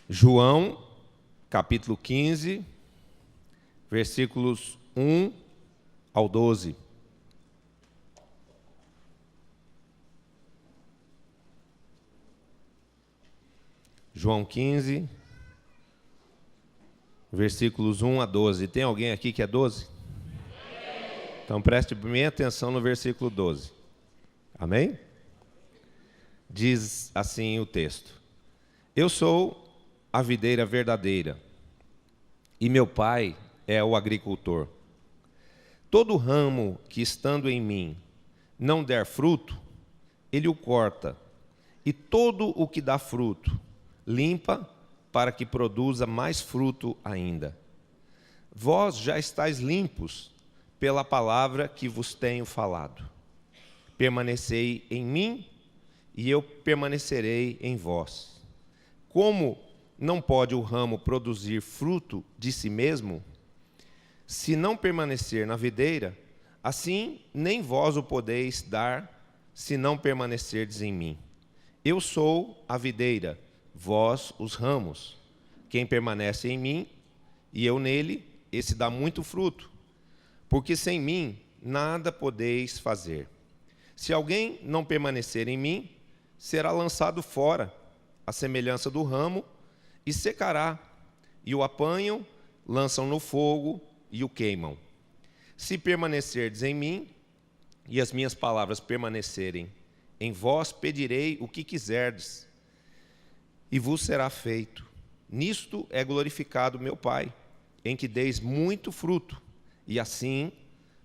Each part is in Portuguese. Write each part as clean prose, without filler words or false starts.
João, capítulo 15, versículos 1 ao 12. João 15, versículos 1 a 12. Tem alguém aqui que é 12? Então preste bem atenção no versículo 12. Amém? Diz assim o texto: Eu sou a videira verdadeira, e meu pai é o agricultor. Todo ramo que estando em mim não der fruto, ele o corta, e todo o que dá fruto, limpa para que produza mais fruto ainda. Vós já estáis limpos pela palavra que vos tenho falado. Permanecei em mim, e eu permanecerei em vós. Como não pode o ramo produzir fruto de si mesmo, se não permanecer na videira, assim nem vós o podeis dar, se não permanecerdes em mim. Eu sou a videira, vós os ramos. Quem permanece em mim e eu nele, esse dá muito fruto, porque sem mim nada podeis fazer. Se alguém não permanecer em mim, será lançado fora, à semelhança do ramo, e secará, e o apanham, lançam no fogo e o queimam. Se permanecerdes em mim, e as minhas palavras permanecerem em vós, pedirei o que quiserdes, e vos será feito. Nisto é glorificado meu Pai, em que deis muito fruto, e assim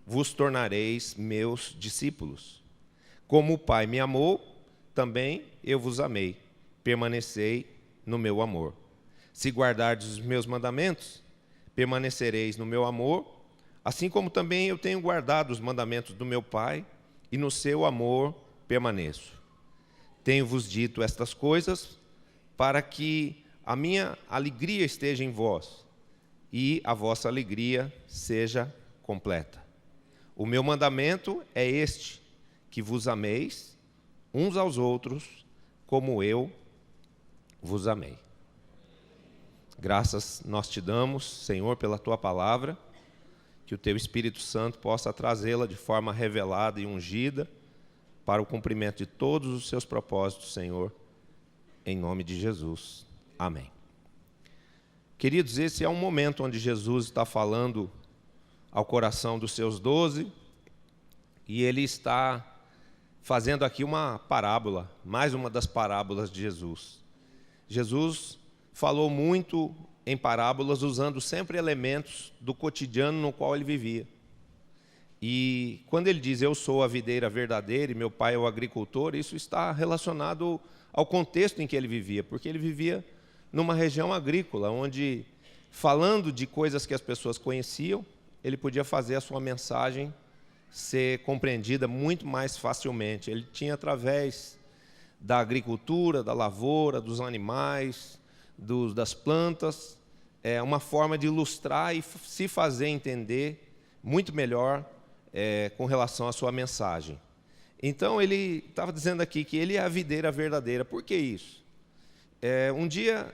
vos tornareis meus discípulos. Como o Pai me amou, também eu vos amei. Permanecei no meu amor. Se guardardes os meus mandamentos, permanecereis no meu amor, assim como também eu tenho guardado os mandamentos do meu Pai, e no seu amor permaneço. Tenho-vos dito estas coisas para que a minha alegria esteja em vós e a vossa alegria seja completa. O meu mandamento é este, que vos ameis uns aos outros como eu vos amei. Graças nós te damos, Senhor, pela tua palavra, que o teu Espírito Santo possa trazê-la de forma revelada e ungida para o cumprimento de todos os seus propósitos, Senhor, em nome de Jesus. Amém. Queridos, esse é um momento onde Jesus está falando ao coração dos seus 12, e ele está fazendo aqui uma parábola, mais uma das parábolas de Jesus. Jesus falou muito em parábolas, usando sempre elementos do cotidiano no qual ele vivia. E quando ele diz, eu sou a videira verdadeira e meu pai é o agricultor, isso está relacionado ao contexto em que ele vivia, porque ele vivia numa região agrícola, onde, falando de coisas que as pessoas conheciam, ele podia fazer a sua mensagem ser compreendida muito mais facilmente. Ele tinha, através da agricultura, da lavoura, dos animais, das plantas, uma forma de ilustrar e se fazer entender muito melhor com relação à sua mensagem. Então, ele estava dizendo aqui que ele é a videira verdadeira. Por que isso? Um dia,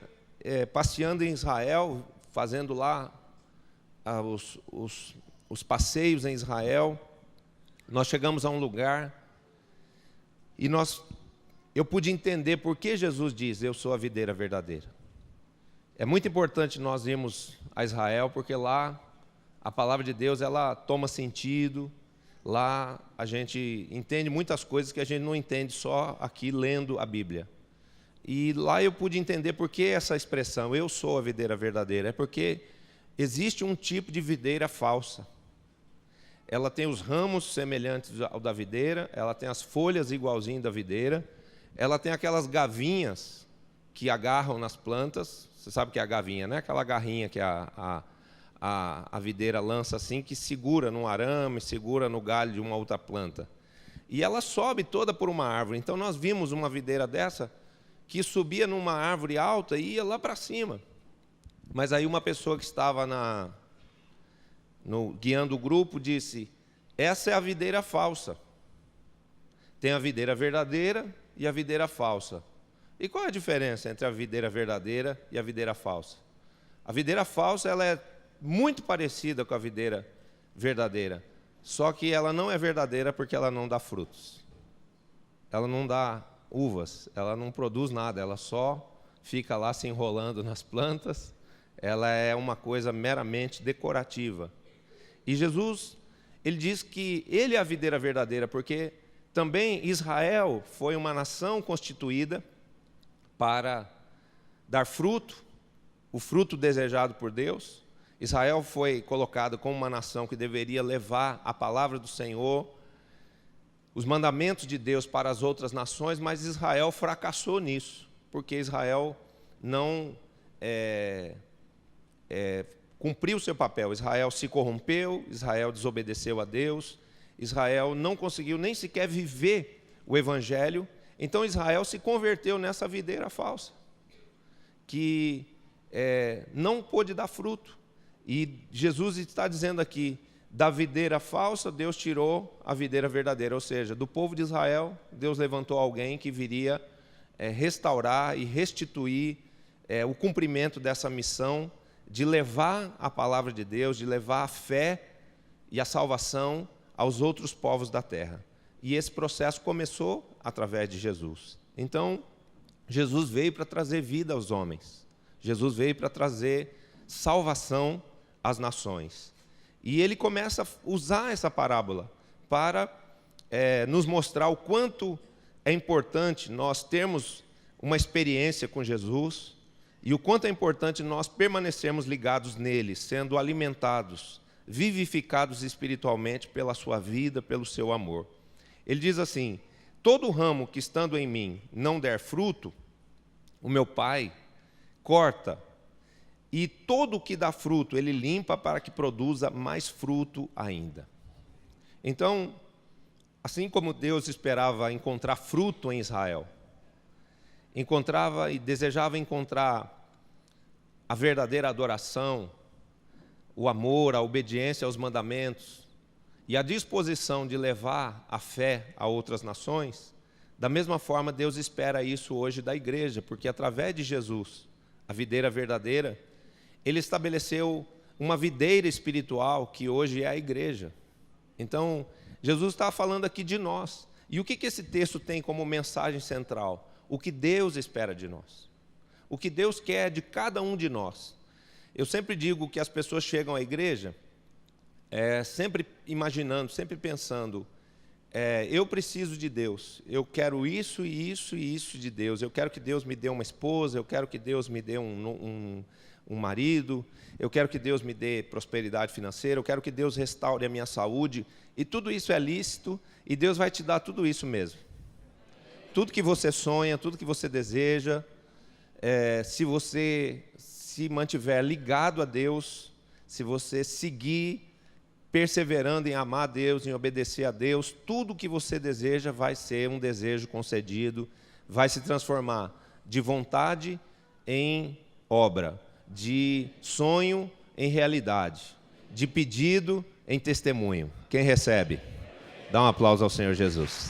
passeando em Israel, fazendo lá os passeios em Israel, nós chegamos a um lugar e eu pude entender por que Jesus diz, eu sou a videira verdadeira. É muito importante nós irmos a Israel, porque lá a palavra de Deus ela toma sentido, lá a gente entende muitas coisas que a gente não entende só aqui lendo a Bíblia. E lá eu pude entender por que essa expressão, eu sou a videira verdadeira, é porque existe um tipo de videira falsa. Ela tem os ramos semelhantes ao da videira, ela tem as folhas igualzinho da videira, ela tem aquelas gavinhas que agarram nas plantas. Você sabe o que é a gavinha, né? Aquela garrinha que a videira lança assim, que segura num arame, segura no galho de uma outra planta. E ela sobe toda por uma árvore. Então nós vimos uma videira dessa que subia numa árvore alta e ia lá para cima. Mas aí uma pessoa que estava guiando o grupo disse, essa é a videira falsa. Tem a videira verdadeira e a videira falsa. E qual é a diferença entre a videira verdadeira e a videira falsa? A videira falsa ela é muito parecida com a videira verdadeira, só que ela não é verdadeira porque ela não dá frutos. Ela não dá uvas, ela não produz nada, ela só fica lá se enrolando nas plantas, ela é uma coisa meramente decorativa. E Jesus, ele diz que ele é a videira verdadeira, porque também Israel foi uma nação constituída para dar fruto, o fruto desejado por Deus. Israel foi colocado como uma nação que deveria levar a palavra do Senhor, os mandamentos de Deus para as outras nações, mas Israel fracassou nisso, porque Israel não cumpriu o seu papel. Israel se corrompeu, Israel desobedeceu a Deus, Israel não conseguiu nem sequer viver o Evangelho. Então Israel se converteu nessa videira falsa, que não pôde dar fruto. E Jesus está dizendo aqui, da videira falsa, Deus tirou a videira verdadeira. Ou seja, do povo de Israel, Deus levantou alguém que viria restaurar e restituir o cumprimento dessa missão de levar a palavra de Deus, de levar a fé e a salvação aos outros povos da terra. E esse processo começou através de Jesus. Então, Jesus veio para trazer vida aos homens. Jesus veio para trazer salvação às nações. E ele começa a usar essa parábola para nos mostrar o quanto é importante nós termos uma experiência com Jesus e o quanto é importante nós permanecermos ligados nele, sendo alimentados, vivificados espiritualmente pela sua vida, pelo seu amor. Ele diz assim: todo ramo que estando em mim não der fruto, o meu Pai corta, e todo o que dá fruto ele limpa para que produza mais fruto ainda. Então, assim como Deus esperava encontrar fruto em Israel, encontrava e desejava encontrar a verdadeira adoração, o amor, a obediência aos mandamentos e a disposição de levar a fé a outras nações, da mesma forma Deus espera isso hoje da igreja, porque através de Jesus, a videira verdadeira, ele estabeleceu uma videira espiritual que hoje é a igreja. Então, Jesus está falando aqui de nós. E o que esse texto tem como mensagem central? O que Deus espera de nós. O que Deus quer de cada um de nós. Eu sempre digo que as pessoas chegam à igreja sempre imaginando, sempre pensando, eu preciso de Deus, eu quero isso e isso e isso de Deus, eu quero que Deus me dê uma esposa, eu quero que Deus me dê um marido, eu quero que Deus me dê prosperidade financeira, eu quero que Deus restaure a minha saúde, e tudo isso é lícito, e Deus vai te dar tudo isso mesmo. Tudo que você sonha, tudo que você deseja, se você se mantiver ligado a Deus, se você seguir perseverando em amar a Deus, em obedecer a Deus, tudo que você deseja vai ser um desejo concedido, vai se transformar de vontade em obra, de sonho em realidade, de pedido em testemunho. Quem recebe? Dá um aplauso ao Senhor Jesus.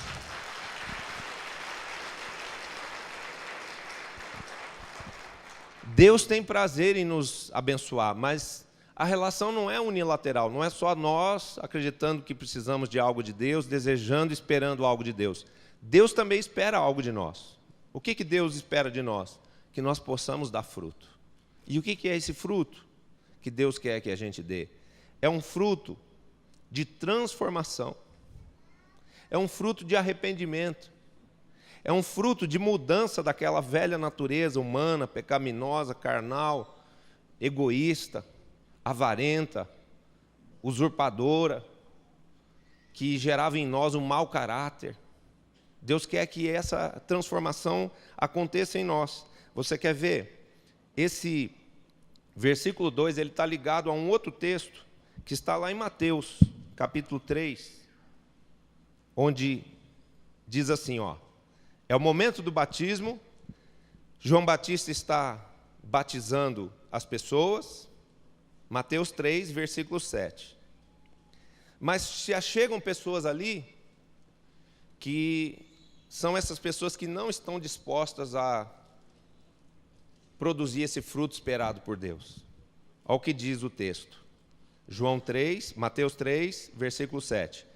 Deus tem prazer em nos abençoar, mas a relação não é unilateral, não é só nós acreditando que precisamos de algo de Deus, desejando, esperando algo de Deus. Deus também espera algo de nós. O que Deus espera de nós? Que nós possamos dar fruto. E o que é esse fruto que Deus quer que a gente dê? É um fruto de transformação. É um fruto de arrependimento. É um fruto de mudança daquela velha natureza humana, pecaminosa, carnal, egoísta, avarenta, usurpadora, que gerava em nós um mau caráter. Deus quer que essa transformação aconteça em nós. Você quer ver? Esse versículo 2, ele está ligado a um outro texto, que está lá em Mateus, capítulo 3, onde diz assim, é o momento do batismo, João Batista está batizando as pessoas, Mateus 3, versículo 7. Mas se achegam pessoas ali que são essas pessoas que não estão dispostas a produzir esse fruto esperado por Deus. Olha o que diz o texto. Mateus 3, versículo 7.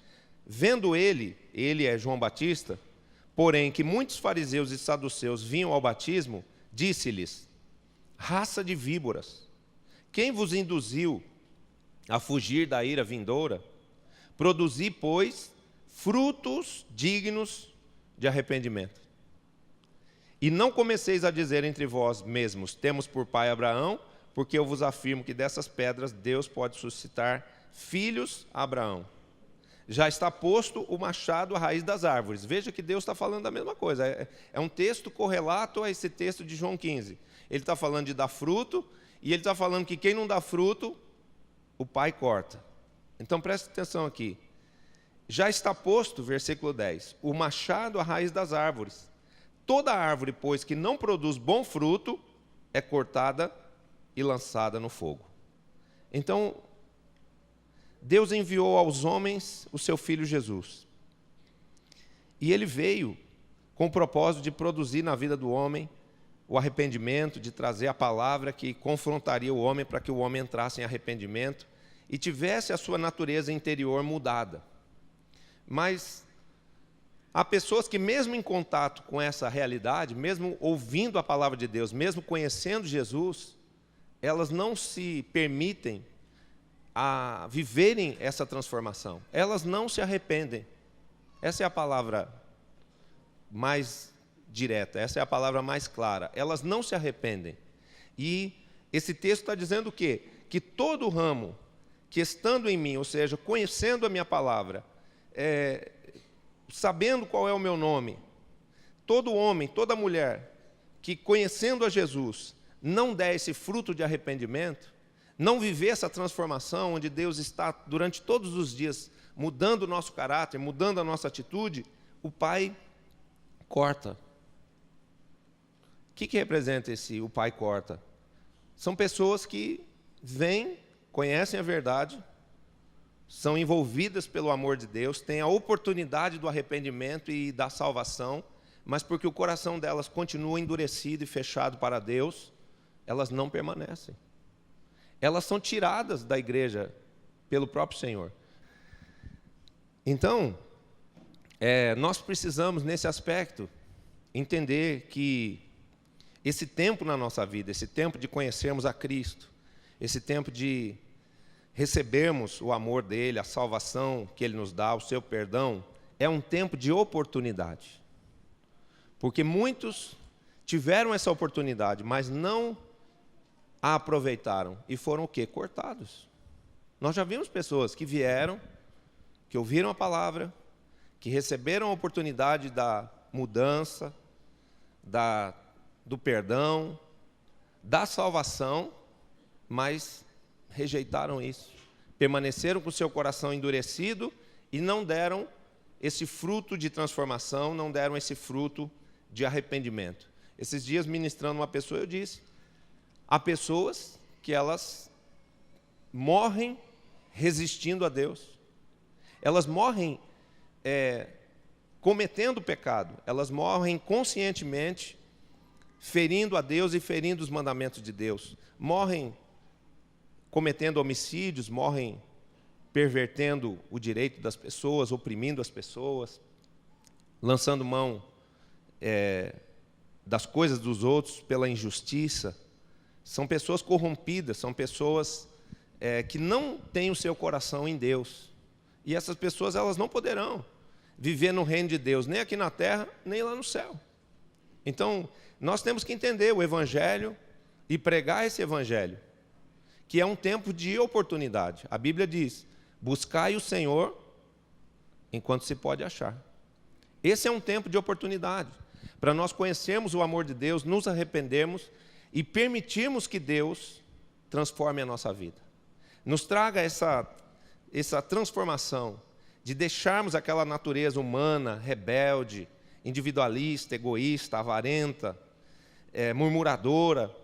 Vendo ele é João Batista, porém que muitos fariseus e saduceus vinham ao batismo, disse-lhes: raça de víboras, quem vos induziu a fugir da ira vindoura? Produzi, pois, frutos dignos de arrependimento. E não comeceis a dizer entre vós mesmos: temos por pai Abraão, porque eu vos afirmo que dessas pedras Deus pode suscitar filhos a Abraão. Já está posto o machado à raiz das árvores. Veja que Deus está falando da mesma coisa. É um texto correlato a esse texto de João 15. Ele está falando de dar fruto, e ele está falando que quem não dá fruto, o pai corta. Então preste atenção aqui. Já está posto, versículo 10, o machado à raiz das árvores. Toda árvore, pois, que não produz bom fruto, é cortada e lançada no fogo. Então, Deus enviou aos homens o seu Filho Jesus. E ele veio com o propósito de produzir na vida do homem o arrependimento, de trazer a palavra que confrontaria o homem para que o homem entrasse em arrependimento e tivesse a sua natureza interior mudada. Mas há pessoas que, mesmo em contato com essa realidade, mesmo ouvindo a palavra de Deus, mesmo conhecendo Jesus, elas não se permitem a viverem essa transformação. Elas não se arrependem. Essa é a palavra mais direta, essa é a palavra mais clara. Elas não se arrependem. E esse texto está dizendo o quê? Que todo ramo que estando em mim, ou seja, conhecendo a minha palavra, sabendo qual é o meu nome, todo homem, toda mulher que conhecendo a Jesus não der esse fruto de arrependimento, não viver essa transformação onde Deus está durante todos os dias mudando o nosso caráter, mudando a nossa atitude, o Pai corta. O que representa o Pai corta? São pessoas que vêm, conhecem a verdade, são envolvidas pelo amor de Deus, têm a oportunidade do arrependimento e da salvação, mas porque o coração delas continua endurecido e fechado para Deus, elas não permanecem. Elas são tiradas da igreja pelo próprio Senhor. Então, nós precisamos, nesse aspecto, entender que esse tempo na nossa vida, esse tempo de conhecermos a Cristo, esse tempo de recebermos o amor dEle, a salvação que Ele nos dá, o seu perdão, é um tempo de oportunidade. Porque muitos tiveram essa oportunidade, mas não a aproveitaram e foram o quê? Cortados. Nós já vimos pessoas que vieram, que ouviram a palavra, que receberam a oportunidade da mudança, do perdão, da salvação, mas rejeitaram isso. Permaneceram com o seu coração endurecido e não deram esse fruto de transformação, não deram esse fruto de arrependimento. Esses dias, ministrando uma pessoa, eu disse: há pessoas que elas morrem resistindo a Deus. Elas morrem cometendo pecado. Elas morrem conscientemente ferindo a Deus e ferindo os mandamentos de Deus. Morrem cometendo homicídios, morrem pervertendo o direito das pessoas, oprimindo as pessoas, lançando mão das coisas dos outros pela injustiça. São pessoas corrompidas, são pessoas que não têm o seu coração em Deus. E essas pessoas, elas não poderão viver no reino de Deus, nem aqui na terra, nem lá no céu. Então, nós temos que entender o Evangelho e pregar esse Evangelho, que é um tempo de oportunidade. A Bíblia diz: buscai o Senhor enquanto se pode achar. Esse é um tempo de oportunidade, para nós conhecermos o amor de Deus, nos arrependermos e permitirmos que Deus transforme a nossa vida. Nos traga essa transformação de deixarmos aquela natureza humana, rebelde, individualista, egoísta, avarenta, murmuradora,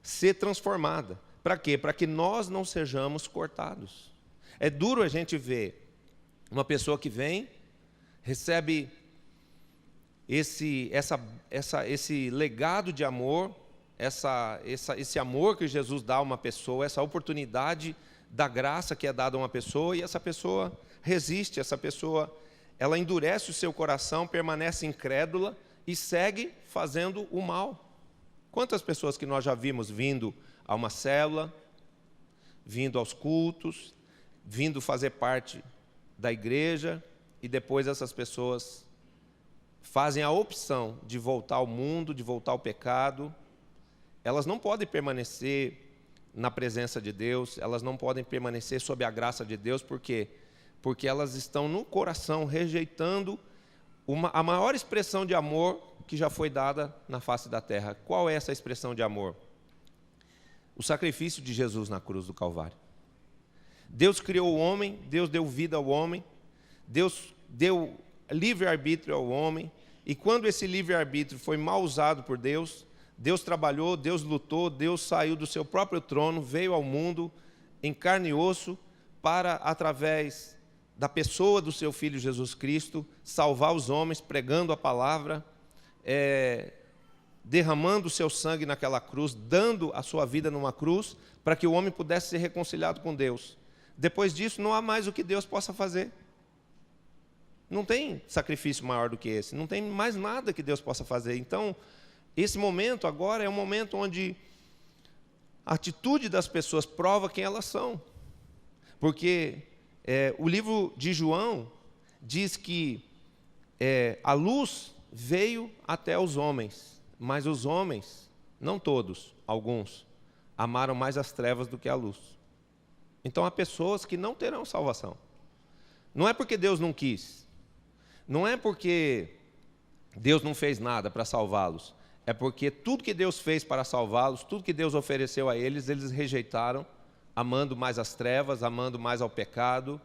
ser transformada. Para quê? Para que nós não sejamos cortados. É duro a gente ver uma pessoa que vem, recebe esse legado de amor, esse amor que Jesus dá a uma pessoa, essa oportunidade da graça que é dada a uma pessoa, e essa pessoa resiste, essa pessoa, ela endurece o seu coração, permanece incrédula e segue fazendo o mal. Quantas pessoas que nós já vimos vindo a uma célula, vindo aos cultos, vindo fazer parte da igreja, e depois essas pessoas fazem a opção de voltar ao mundo, de voltar ao pecado. Elas não podem permanecer na presença de Deus, elas não podem permanecer sob a graça de Deus, por quê? Porque elas estão no coração rejeitando a maior expressão de amor que já foi dada na face da terra. Qual é essa expressão de amor? O sacrifício de Jesus na cruz do Calvário. Deus criou o homem, Deus deu vida ao homem, Deus deu livre-arbítrio ao homem, e quando esse livre-arbítrio foi mal usado por Deus, Deus trabalhou, Deus lutou, Deus saiu do seu próprio trono, veio ao mundo em carne e osso para, através da pessoa do seu Filho Jesus Cristo, salvar os homens, pregando a palavra, derramando o seu sangue naquela cruz, dando a sua vida numa cruz, para que o homem pudesse ser reconciliado com Deus. Depois disso, não há mais o que Deus possa fazer. Não tem sacrifício maior do que esse, não tem mais nada que Deus possa fazer. Então, esse momento agora é um momento onde a atitude das pessoas prova quem elas são. Porque o livro de João diz que a luz veio até os homens, mas os homens, não todos, alguns, amaram mais as trevas do que a luz. Então há pessoas que não terão salvação. Não é porque Deus não quis, não é porque Deus não fez nada para salvá-los, é porque tudo que Deus fez para salvá-los, tudo que Deus ofereceu a eles, eles rejeitaram, amando mais as trevas, amando mais ao pecado,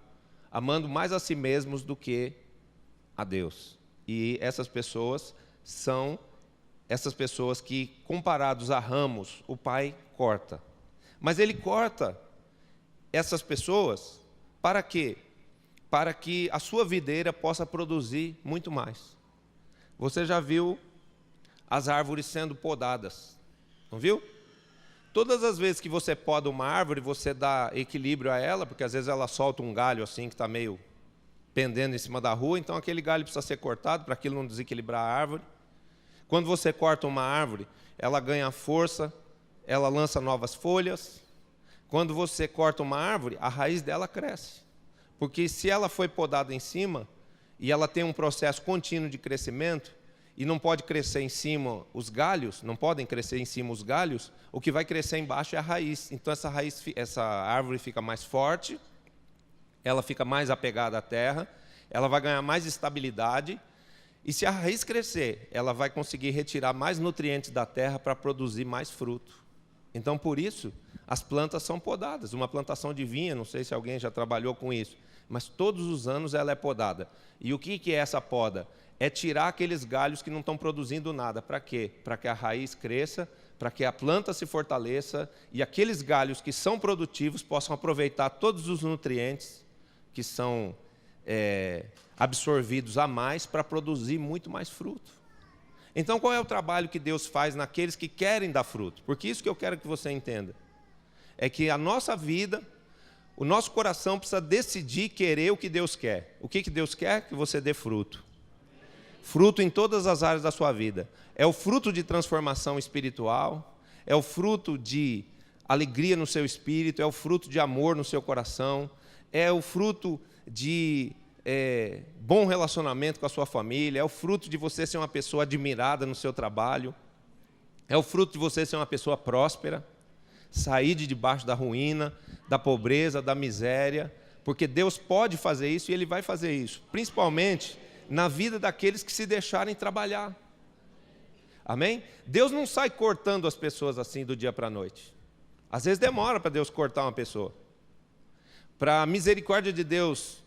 amando mais a si mesmos do que a Deus. E essas pessoas são essas pessoas que, comparados a ramos, o Pai corta. Mas Ele corta essas pessoas para quê? Para que a sua videira possa produzir muito mais. Você já viu as árvores sendo podadas, não viu? Todas as vezes que você poda uma árvore, você dá equilíbrio a ela, porque às vezes ela solta um galho assim que está meio pendendo em cima da rua, então aquele galho precisa ser cortado para aquilo não desequilibrar a árvore. Quando você corta uma árvore, ela ganha força, ela lança novas folhas. Quando você corta uma árvore, a raiz dela cresce, porque se ela foi podada em cima, e ela tem um processo contínuo de crescimento, e não pode crescer em cima os galhos, não podem crescer em cima os galhos, o que vai crescer embaixo é a raiz. Então essa árvore fica mais forte, ela fica mais apegada à terra, ela vai ganhar mais estabilidade, e se a raiz crescer, ela vai conseguir retirar mais nutrientes da terra para produzir mais fruto. Então, por isso, as plantas são podadas. Uma plantação de vinha, não sei se alguém já trabalhou com isso, mas todos os anos ela é podada. E o que é essa poda? É tirar aqueles galhos que não estão produzindo nada. Para quê? Para que a raiz cresça, para que a planta se fortaleça e aqueles galhos que são produtivos possam aproveitar todos os nutrientes que são absorvidos a mais para produzir muito mais fruto. Então, qual é o trabalho que Deus faz naqueles que querem dar fruto? Porque isso que eu quero que você entenda. É que a nossa vida, o nosso coração precisa decidir querer o que Deus quer. O que Deus quer? Que você dê fruto. Fruto em todas as áreas da sua vida. É o fruto de transformação espiritual, é o fruto de alegria no seu espírito, é o fruto de amor no seu coração, é o fruto de bom relacionamento com a sua família, é o fruto de você ser uma pessoa admirada no seu trabalho, é o fruto de você ser uma pessoa próspera, sair de debaixo da ruína, da pobreza, da miséria, porque Deus pode fazer isso e Ele vai fazer isso, principalmente na vida daqueles que se deixarem trabalhar. Amém? Deus não sai cortando as pessoas assim do dia para a noite. Às vezes demora para Deus cortar uma pessoa. Para a misericórdia de Deus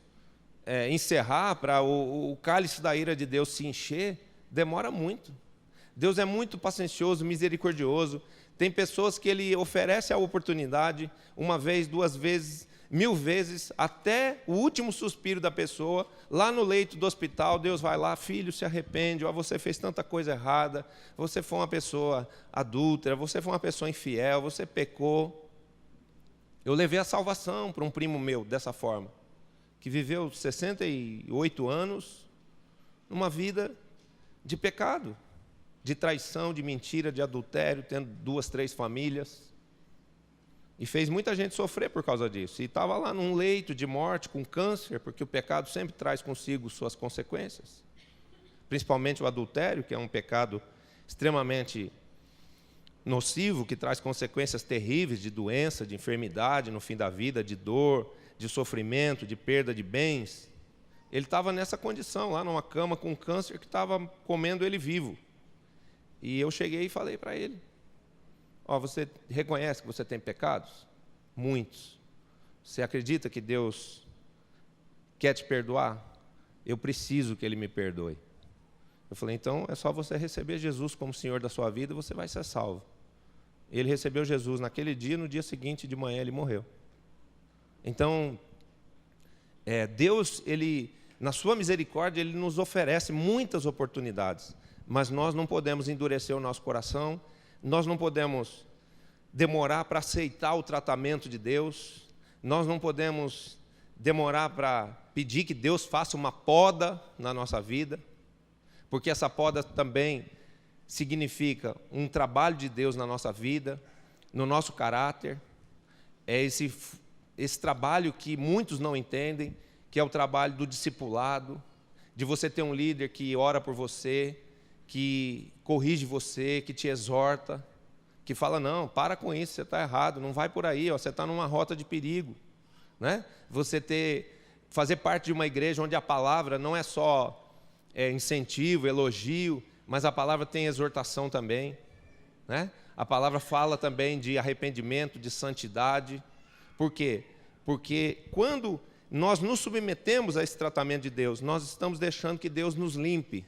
encerrar, para o cálice da ira de Deus se encher, demora muito. Deus é muito paciencioso, misericordioso. Tem pessoas que Ele oferece a oportunidade, uma vez, duas vezes, 1000 vezes, até o último suspiro da pessoa, lá no leito do hospital, Deus vai lá, filho, se arrepende, ó, você fez tanta coisa errada, você foi uma pessoa adúltera, você foi uma pessoa infiel, você pecou. Eu levei a salvação para um primo meu, dessa forma, que viveu 68 anos, numa vida de pecado, de traição, de mentira, de adultério, tendo 2, 3 famílias. E fez muita gente sofrer por causa disso. E estava lá num leito de morte, com câncer, porque o pecado sempre traz consigo suas consequências. Principalmente o adultério, que é um pecado extremamente nocivo, que traz consequências terríveis de doença, de enfermidade no fim da vida, de dor, de sofrimento, de perda de bens. Ele estava nessa condição, lá numa cama com câncer, que estava comendo ele vivo. E eu cheguei e falei para ele: ó, você reconhece que você tem pecados? Muitos. Você acredita que Deus quer te perdoar? Eu preciso que Ele me perdoe. Eu falei: então é só você receber Jesus como Senhor da sua vida e você vai ser salvo. Ele recebeu Jesus naquele dia, no dia seguinte de manhã ele morreu. Então, Deus, Ele, na sua misericórdia, Ele nos oferece muitas oportunidades, mas nós não podemos endurecer o nosso coração. Nós não podemos demorar para aceitar o tratamento de Deus. Nós não podemos demorar para pedir que Deus faça uma poda na nossa vida, porque essa poda também significa um trabalho de Deus na nossa vida, no nosso caráter. É esse trabalho que muitos não entendem, que é o trabalho do discipulado, de você ter um líder que ora por você, que corrige você, que te exorta, que fala: não, para com isso, você está errado, não vai por aí, ó, você está numa rota de perigo. Né? Você fazer parte de uma igreja onde a palavra não é só incentivo, elogio, mas a palavra tem exortação também. Né? A palavra fala também de arrependimento, de santidade. Por quê? Porque quando nós nos submetemos a esse tratamento de Deus, nós estamos deixando que Deus nos limpe.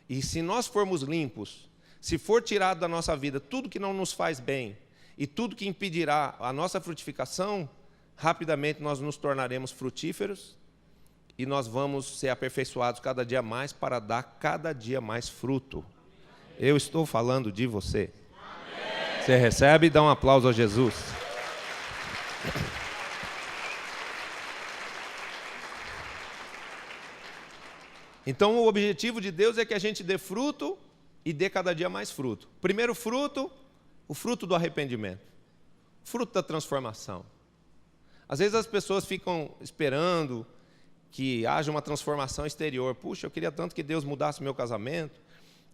E se nós formos limpos, se for tirado da nossa vida tudo que não nos faz bem e tudo que impedirá a nossa frutificação, rapidamente nós nos tornaremos frutíferos e nós vamos ser aperfeiçoados cada dia mais para dar cada dia mais fruto. Eu estou falando de você. Você recebe? Dá um aplauso a Jesus. Então, o objetivo de Deus é que a gente dê fruto e dê cada dia mais fruto. Primeiro fruto, o fruto do arrependimento, fruto da transformação. Às vezes as pessoas ficam esperando que haja uma transformação exterior. Puxa, eu queria tanto que Deus mudasse meu casamento,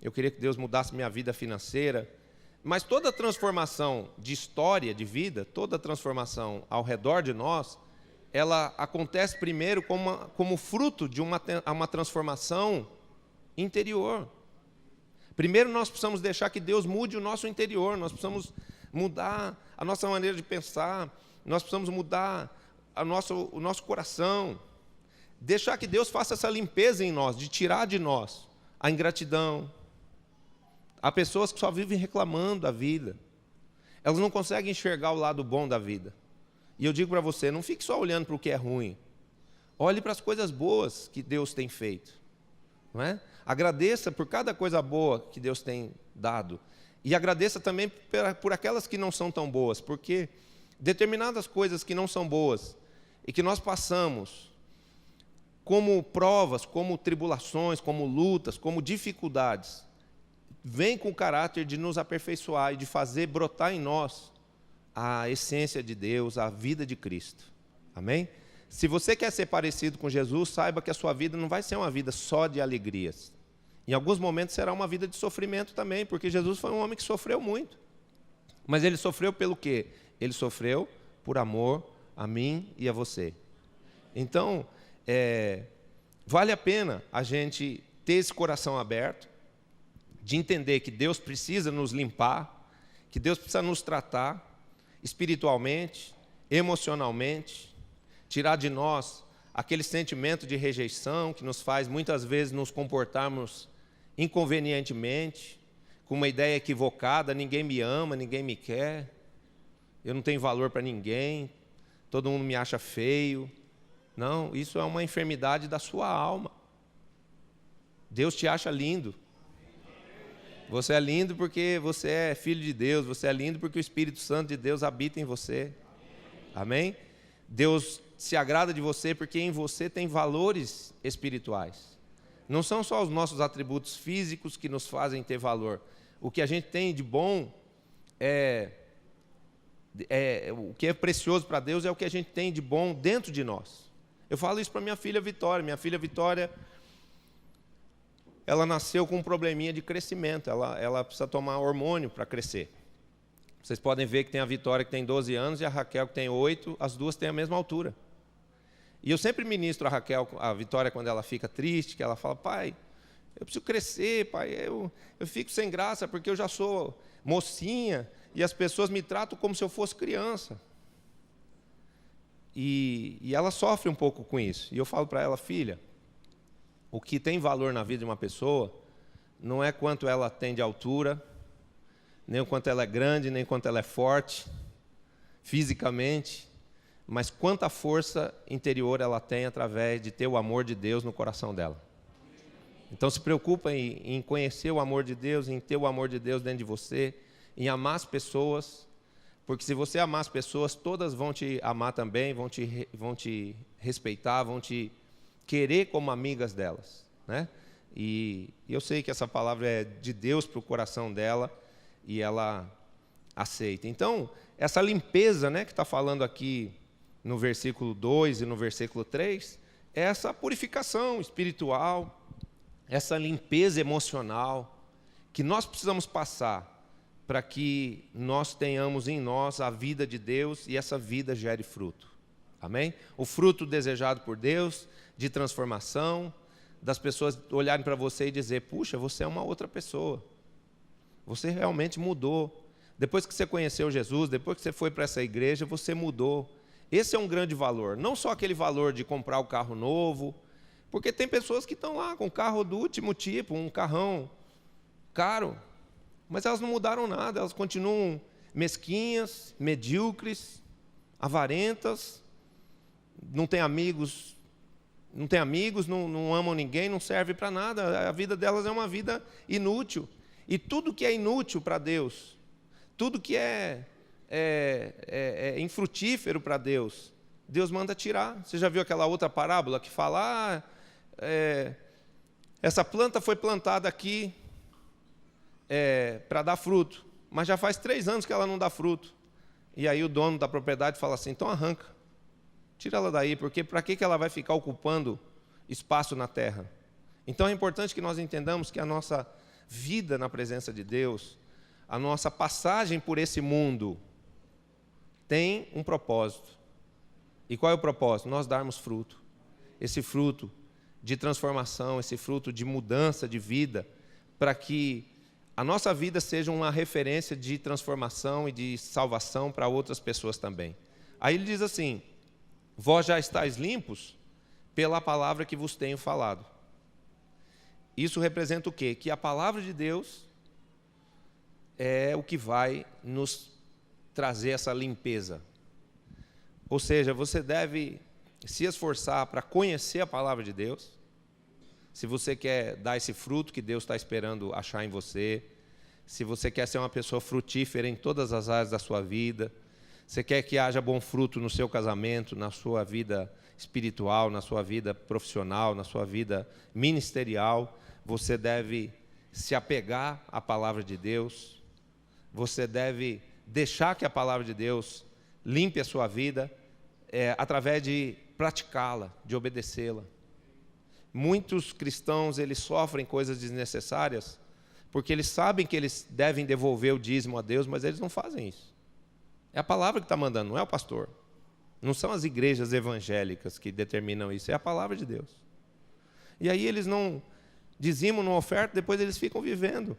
eu queria que Deus mudasse minha vida financeira. Mas toda transformação de história, de vida, toda transformação ao redor de nós, ela acontece primeiro como fruto de uma transformação interior. Primeiro nós precisamos deixar que Deus mude o nosso interior, nós precisamos mudar a nossa maneira de pensar, nós precisamos mudar o nosso coração, deixar que Deus faça essa limpeza em nós, de tirar de nós a ingratidão. Há pessoas que só vivem reclamando da vida, elas não conseguem enxergar o lado bom da vida. E eu digo para você, não fique só olhando para o que é ruim. Olhe para as coisas boas que Deus tem feito. Não é? Agradeça por cada coisa boa que Deus tem dado. E agradeça também por aquelas que não são tão boas, porque determinadas coisas que não são boas e que nós passamos como provas, como tribulações, como lutas, como dificuldades, vem com o caráter de nos aperfeiçoar e de fazer brotar em nós a essência de Deus, a vida de Cristo. Amém? Se você quer ser parecido com Jesus, saiba que a sua vida não vai ser uma vida só de alegrias. Em alguns momentos será uma vida de sofrimento também, porque Jesus foi um homem que sofreu muito. Mas ele sofreu pelo quê? Ele sofreu por amor a mim e a você. Então, vale a pena a gente ter esse coração aberto, de entender que Deus precisa nos limpar, que Deus precisa nos tratar espiritualmente, emocionalmente, tirar de nós aquele sentimento de rejeição que nos faz muitas vezes nos comportarmos inconvenientemente, com uma ideia equivocada: ninguém me ama, ninguém me quer, eu não tenho valor para ninguém, todo mundo me acha feio. Não, isso é uma enfermidade da sua alma. Deus te acha lindo. Você é lindo porque você é filho de Deus. Você é lindo porque o Espírito Santo de Deus habita em você. Amém? Deus se agrada de você porque em você tem valores espirituais. Não são só os nossos atributos físicos que nos fazem ter valor. O que a gente tem de bom o que é precioso para Deus é o que a gente tem de bom dentro de nós. Eu falo isso para minha filha Vitória. Minha filha Vitória, ela nasceu com um probleminha de crescimento. Ela precisa tomar hormônio para crescer. Vocês podem ver que tem a Vitória que tem 12 anos e a Raquel que tem 8. As duas têm a mesma altura. E eu sempre ministro a Vitória quando ela fica triste, que ela fala: pai, eu preciso crescer, pai. Eu fico sem graça porque eu já sou mocinha e as pessoas me tratam como se eu fosse criança. E ela sofre um pouco com isso. E eu falo para ela: filha, o que tem valor na vida de uma pessoa não é quanto ela tem de altura, nem o quanto ela é grande, nem quanto ela é forte, fisicamente, mas quanta força interior ela tem através de ter o amor de Deus no coração dela. Então se preocupa em conhecer o amor de Deus, em ter o amor de Deus dentro de você, em amar as pessoas, porque se você amar as pessoas, todas vão te amar também, vão te respeitar, vão te querer como amigas delas, né? E eu sei que essa palavra é de Deus para o coração dela e ela aceita. Então, essa limpeza, né, que está falando aqui no versículo 2 e no versículo 3, é essa purificação espiritual, essa limpeza emocional que nós precisamos passar para que nós tenhamos em nós a vida de Deus e essa vida gere fruto. Amém? O fruto desejado por Deus, de transformação, das pessoas olharem para você e dizer: puxa, você é uma outra pessoa. Você realmente mudou. Depois que você conheceu Jesus, depois que você foi para essa igreja, você mudou. Esse é um grande valor. Não só aquele valor de comprar o carro novo, porque tem pessoas que estão lá com carro do último tipo, um carrão caro, mas elas não mudaram nada, elas continuam mesquinhas, medíocres, avarentas, não têm amigos, não amam ninguém, não servem para nada. A vida delas é uma vida inútil. E tudo que é inútil para Deus, tudo que é infrutífero para Deus, Deus manda tirar. Você já viu aquela outra parábola que fala: essa planta foi plantada aqui para dar fruto, mas já faz 3 anos que ela não dá fruto. E aí o dono da propriedade fala assim: então arranca, tira ela daí, porque para que ela vai ficar ocupando espaço na terra? Então é importante que nós entendamos que a nossa vida na presença de Deus, a nossa passagem por esse mundo, tem um propósito. E qual é o propósito? Nós darmos fruto. Esse fruto de transformação, esse fruto de mudança de vida, para que a nossa vida seja uma referência de transformação e de salvação para outras pessoas também. Aí ele diz assim: vós já estáis limpos pela palavra que vos tenho falado. Isso representa o quê? Que a palavra de Deus é o que vai nos trazer essa limpeza. Ou seja, você deve se esforçar para conhecer a palavra de Deus. Se você quer dar esse fruto que Deus está esperando achar em você, se você quer ser uma pessoa frutífera em todas as áreas da sua vida, você quer que haja bom fruto no seu casamento, na sua vida espiritual, na sua vida profissional, na sua vida ministerial, você deve se apegar à palavra de Deus, você deve deixar que a palavra de Deus limpe a sua vida através de praticá-la, de obedecê-la. Muitos cristãos, eles sofrem coisas desnecessárias porque eles sabem que eles devem devolver o dízimo a Deus, mas eles não fazem isso. É a palavra que está mandando, não é o pastor. Não são as igrejas evangélicas que determinam isso, é a palavra de Deus. E aí eles não dizimam, não ofertam, depois eles ficam vivendo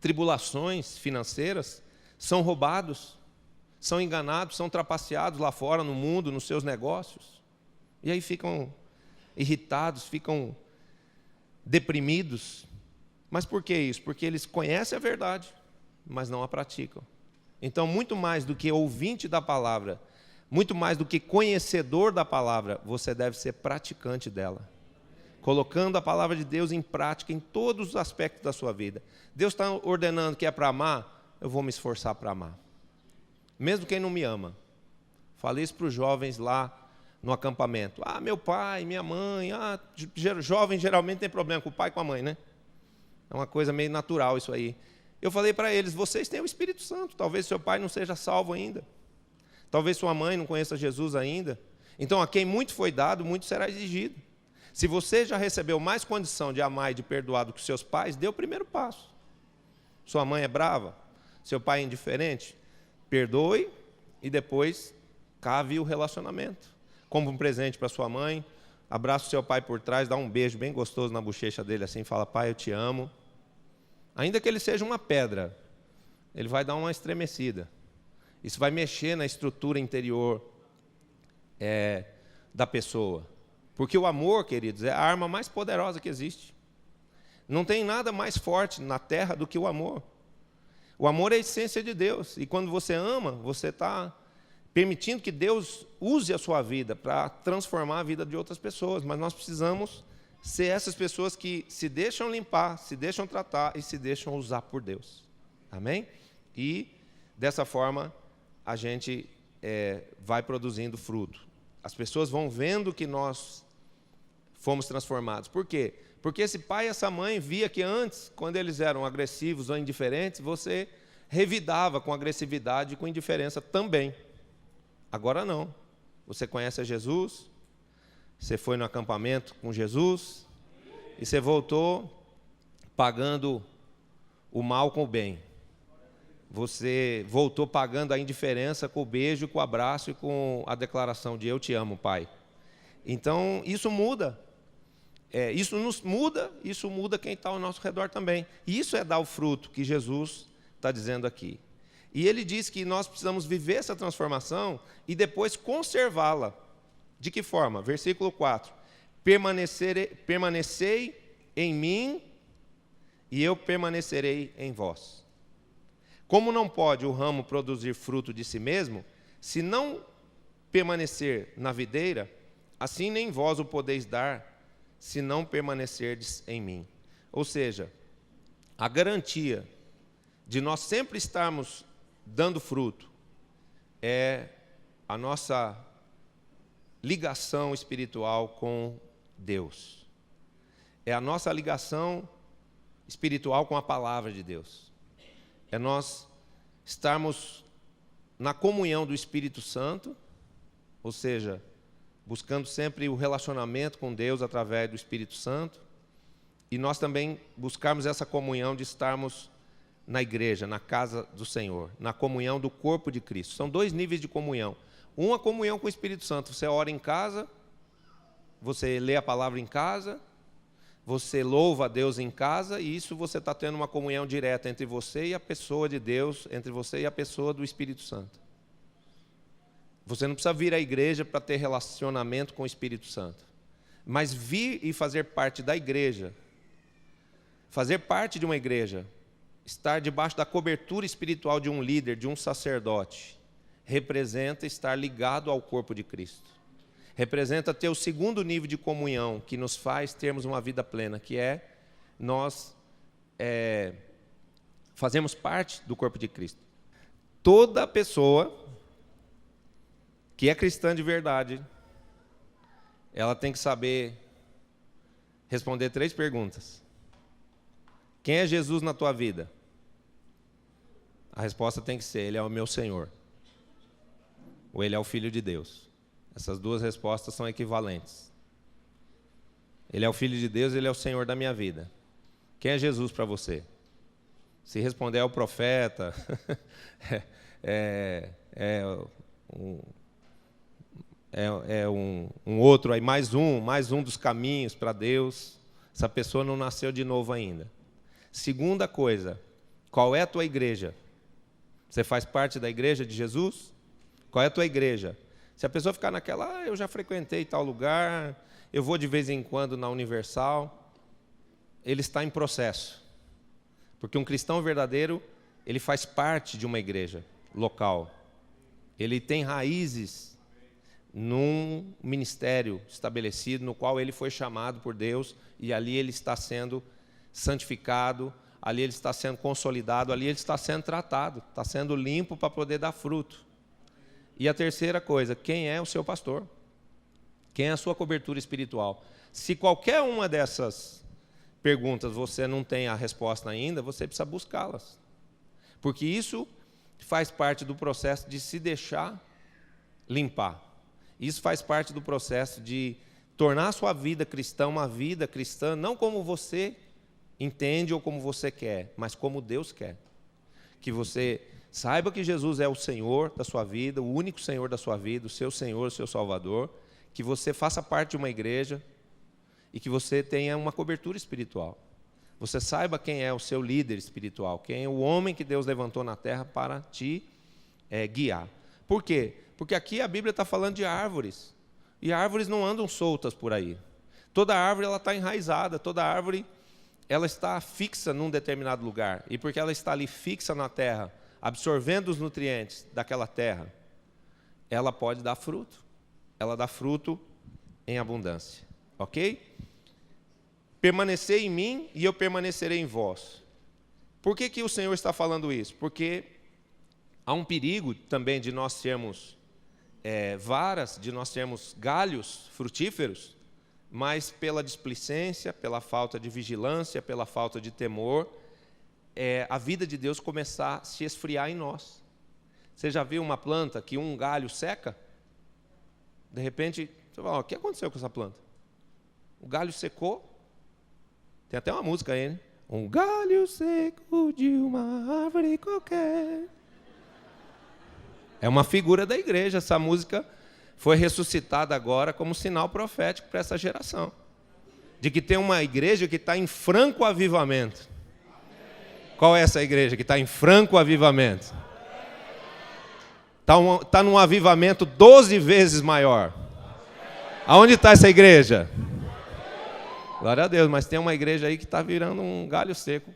tribulações financeiras, são roubados, são enganados, são trapaceados lá fora no mundo, nos seus negócios. E aí ficam irritados, ficam deprimidos. Mas por que isso? Porque eles conhecem a verdade, mas não a praticam. Então, muito mais do que ouvinte da palavra, muito mais do que conhecedor da palavra, você deve ser praticante dela. Colocando a palavra de Deus em prática em todos os aspectos da sua vida. Deus está ordenando que é para amar, eu vou me esforçar para amar. Mesmo quem não me ama. Falei isso para os jovens lá no acampamento. Meu pai, minha mãe, jovem geralmente tem problema com o pai e com a mãe, né? É uma coisa meio natural isso aí. Eu falei para eles, vocês têm o Espírito Santo, talvez seu pai não seja salvo ainda. Talvez sua mãe não conheça Jesus ainda. Então, a quem muito foi dado, muito será exigido. Se você já recebeu mais condição de amar e de perdoar do que seus pais, dê o primeiro passo. Sua mãe é brava, seu pai é indiferente, perdoe e depois cave o relacionamento. Como um presente para sua mãe, abraça o seu pai por trás, dá um beijo bem gostoso na bochecha dele, assim, fala, pai, eu te amo. Ainda que ele seja uma pedra, ele vai dar uma estremecida. Isso vai mexer na estrutura interior da pessoa. Porque o amor, queridos, é a arma mais poderosa que existe. Não tem nada mais forte na terra do que o amor. O amor é a essência de Deus. E quando você ama, você está permitindo que Deus use a sua vida para transformar a vida de outras pessoas. Mas nós precisamos ser essas pessoas que se deixam limpar, se deixam tratar e se deixam usar por Deus. Amém? E, dessa forma, a gente vai produzindo fruto. As pessoas vão vendo que nós fomos transformados. Por quê? Porque esse pai e essa mãe via que antes, quando eles eram agressivos ou indiferentes, você revidava com agressividade e com indiferença também. Agora não. Você conhece a Jesus, você foi no acampamento com Jesus, e você voltou pagando o mal com o bem. Você voltou pagando a indiferença com o beijo, com o abraço e com a declaração de eu te amo, Pai. Então, isso muda. Isso nos muda, isso muda quem está ao nosso redor também. E isso é dar o fruto que Jesus está dizendo aqui. E ele diz que nós precisamos viver essa transformação e depois conservá-la. De que forma? Versículo 4. Permanecei em mim e eu permanecerei em vós. Como não pode o ramo produzir fruto de si mesmo, se não permanecer na videira, assim nem vós o podeis dar, se não permanecerdes em mim. Ou seja, a garantia de nós sempre estarmos dando fruto é a nossa ligação espiritual com Deus. É a nossa ligação espiritual com a palavra de Deus. É nós estarmos na comunhão do Espírito Santo, ou seja, buscando sempre o relacionamento com Deus através do Espírito Santo, e nós também buscarmos essa comunhão de estarmos na igreja, na casa do Senhor, na comunhão do corpo de Cristo. São dois níveis de comunhão. Uma comunhão com o Espírito Santo, você ora em casa, você lê a palavra em casa, você louva a Deus em casa, e isso você está tendo uma comunhão direta entre você e a pessoa de Deus, entre você e a pessoa do Espírito Santo. Você não precisa vir à igreja para ter relacionamento com o Espírito Santo. Mas vir e fazer parte da igreja, fazer parte de uma igreja, estar debaixo da cobertura espiritual de um líder, de um sacerdote, representa estar ligado ao corpo de Cristo. Representa ter o segundo nível de comunhão que nos faz termos uma vida plena, que é nós fazemos parte do corpo de Cristo. Toda pessoa que é cristã de verdade, ela tem que saber responder 3 perguntas. Quem é Jesus na tua vida? A resposta tem que ser, Ele é o meu Senhor. Ou Ele é o Filho de Deus. Essas 2 respostas são equivalentes. Ele é o Filho de Deus, Ele é o Senhor da minha vida. Quem é Jesus para você? Se responder é o profeta, um outro, aí mais um dos caminhos para Deus, essa pessoa não nasceu de novo ainda. Segunda coisa, qual é a tua igreja? Você faz parte da igreja de Jesus? Qual é a tua igreja? Se a pessoa ficar naquela, eu já frequentei tal lugar, eu vou de vez em quando na Universal, ele está em processo. Porque um cristão verdadeiro, ele faz parte de uma igreja local. Ele tem raízes num ministério estabelecido no qual ele foi chamado por Deus, e ali ele está sendo santificado, ali ele está sendo consolidado, ali ele está sendo tratado, está sendo limpo para poder dar fruto. E a terceira coisa, quem é o seu pastor? Quem é a sua cobertura espiritual? Se qualquer uma dessas perguntas você não tem a resposta ainda, você precisa buscá-las. Porque isso faz parte do processo de se deixar limpar. Isso faz parte do processo de tornar a sua vida cristã uma vida cristã, não como você entende ou como você quer, mas como Deus quer. Que você saiba que Jesus é o Senhor da sua vida, o único Senhor da sua vida, o seu Senhor, o seu Salvador, que você faça parte de uma igreja e que você tenha uma cobertura espiritual. Você saiba quem é o seu líder espiritual, quem é o homem que Deus levantou na terra para te guiar. Por quê? Porque aqui a Bíblia está falando de árvores, e árvores não andam soltas por aí. Toda árvore ela está enraizada, toda árvore ela está fixa num determinado lugar, e porque ela está ali fixa na terra, absorvendo os nutrientes daquela terra, ela pode dar fruto. Ela dá fruto em abundância, ok? Permanecei em mim e eu permanecerei em vós. Por que o Senhor está falando isso? Porque há um perigo também de nós termos varas, de nós termos galhos frutíferos, mas pela displicência, pela falta de vigilância, pela falta de temor, a vida de Deus começar a se esfriar em nós. Você já viu uma planta que um galho seca? De repente, você fala, o que aconteceu com essa planta? O galho secou. Tem até uma música aí, né? Um galho seco de uma árvore qualquer. É uma figura da igreja. Essa música foi ressuscitada agora como sinal profético para essa geração. De que tem uma igreja que está em franco avivamento. Qual é essa igreja que está em franco avivamento? Está num avivamento 12 vezes maior. Aonde está essa igreja? Glória a Deus, mas tem uma igreja aí que está virando um galho seco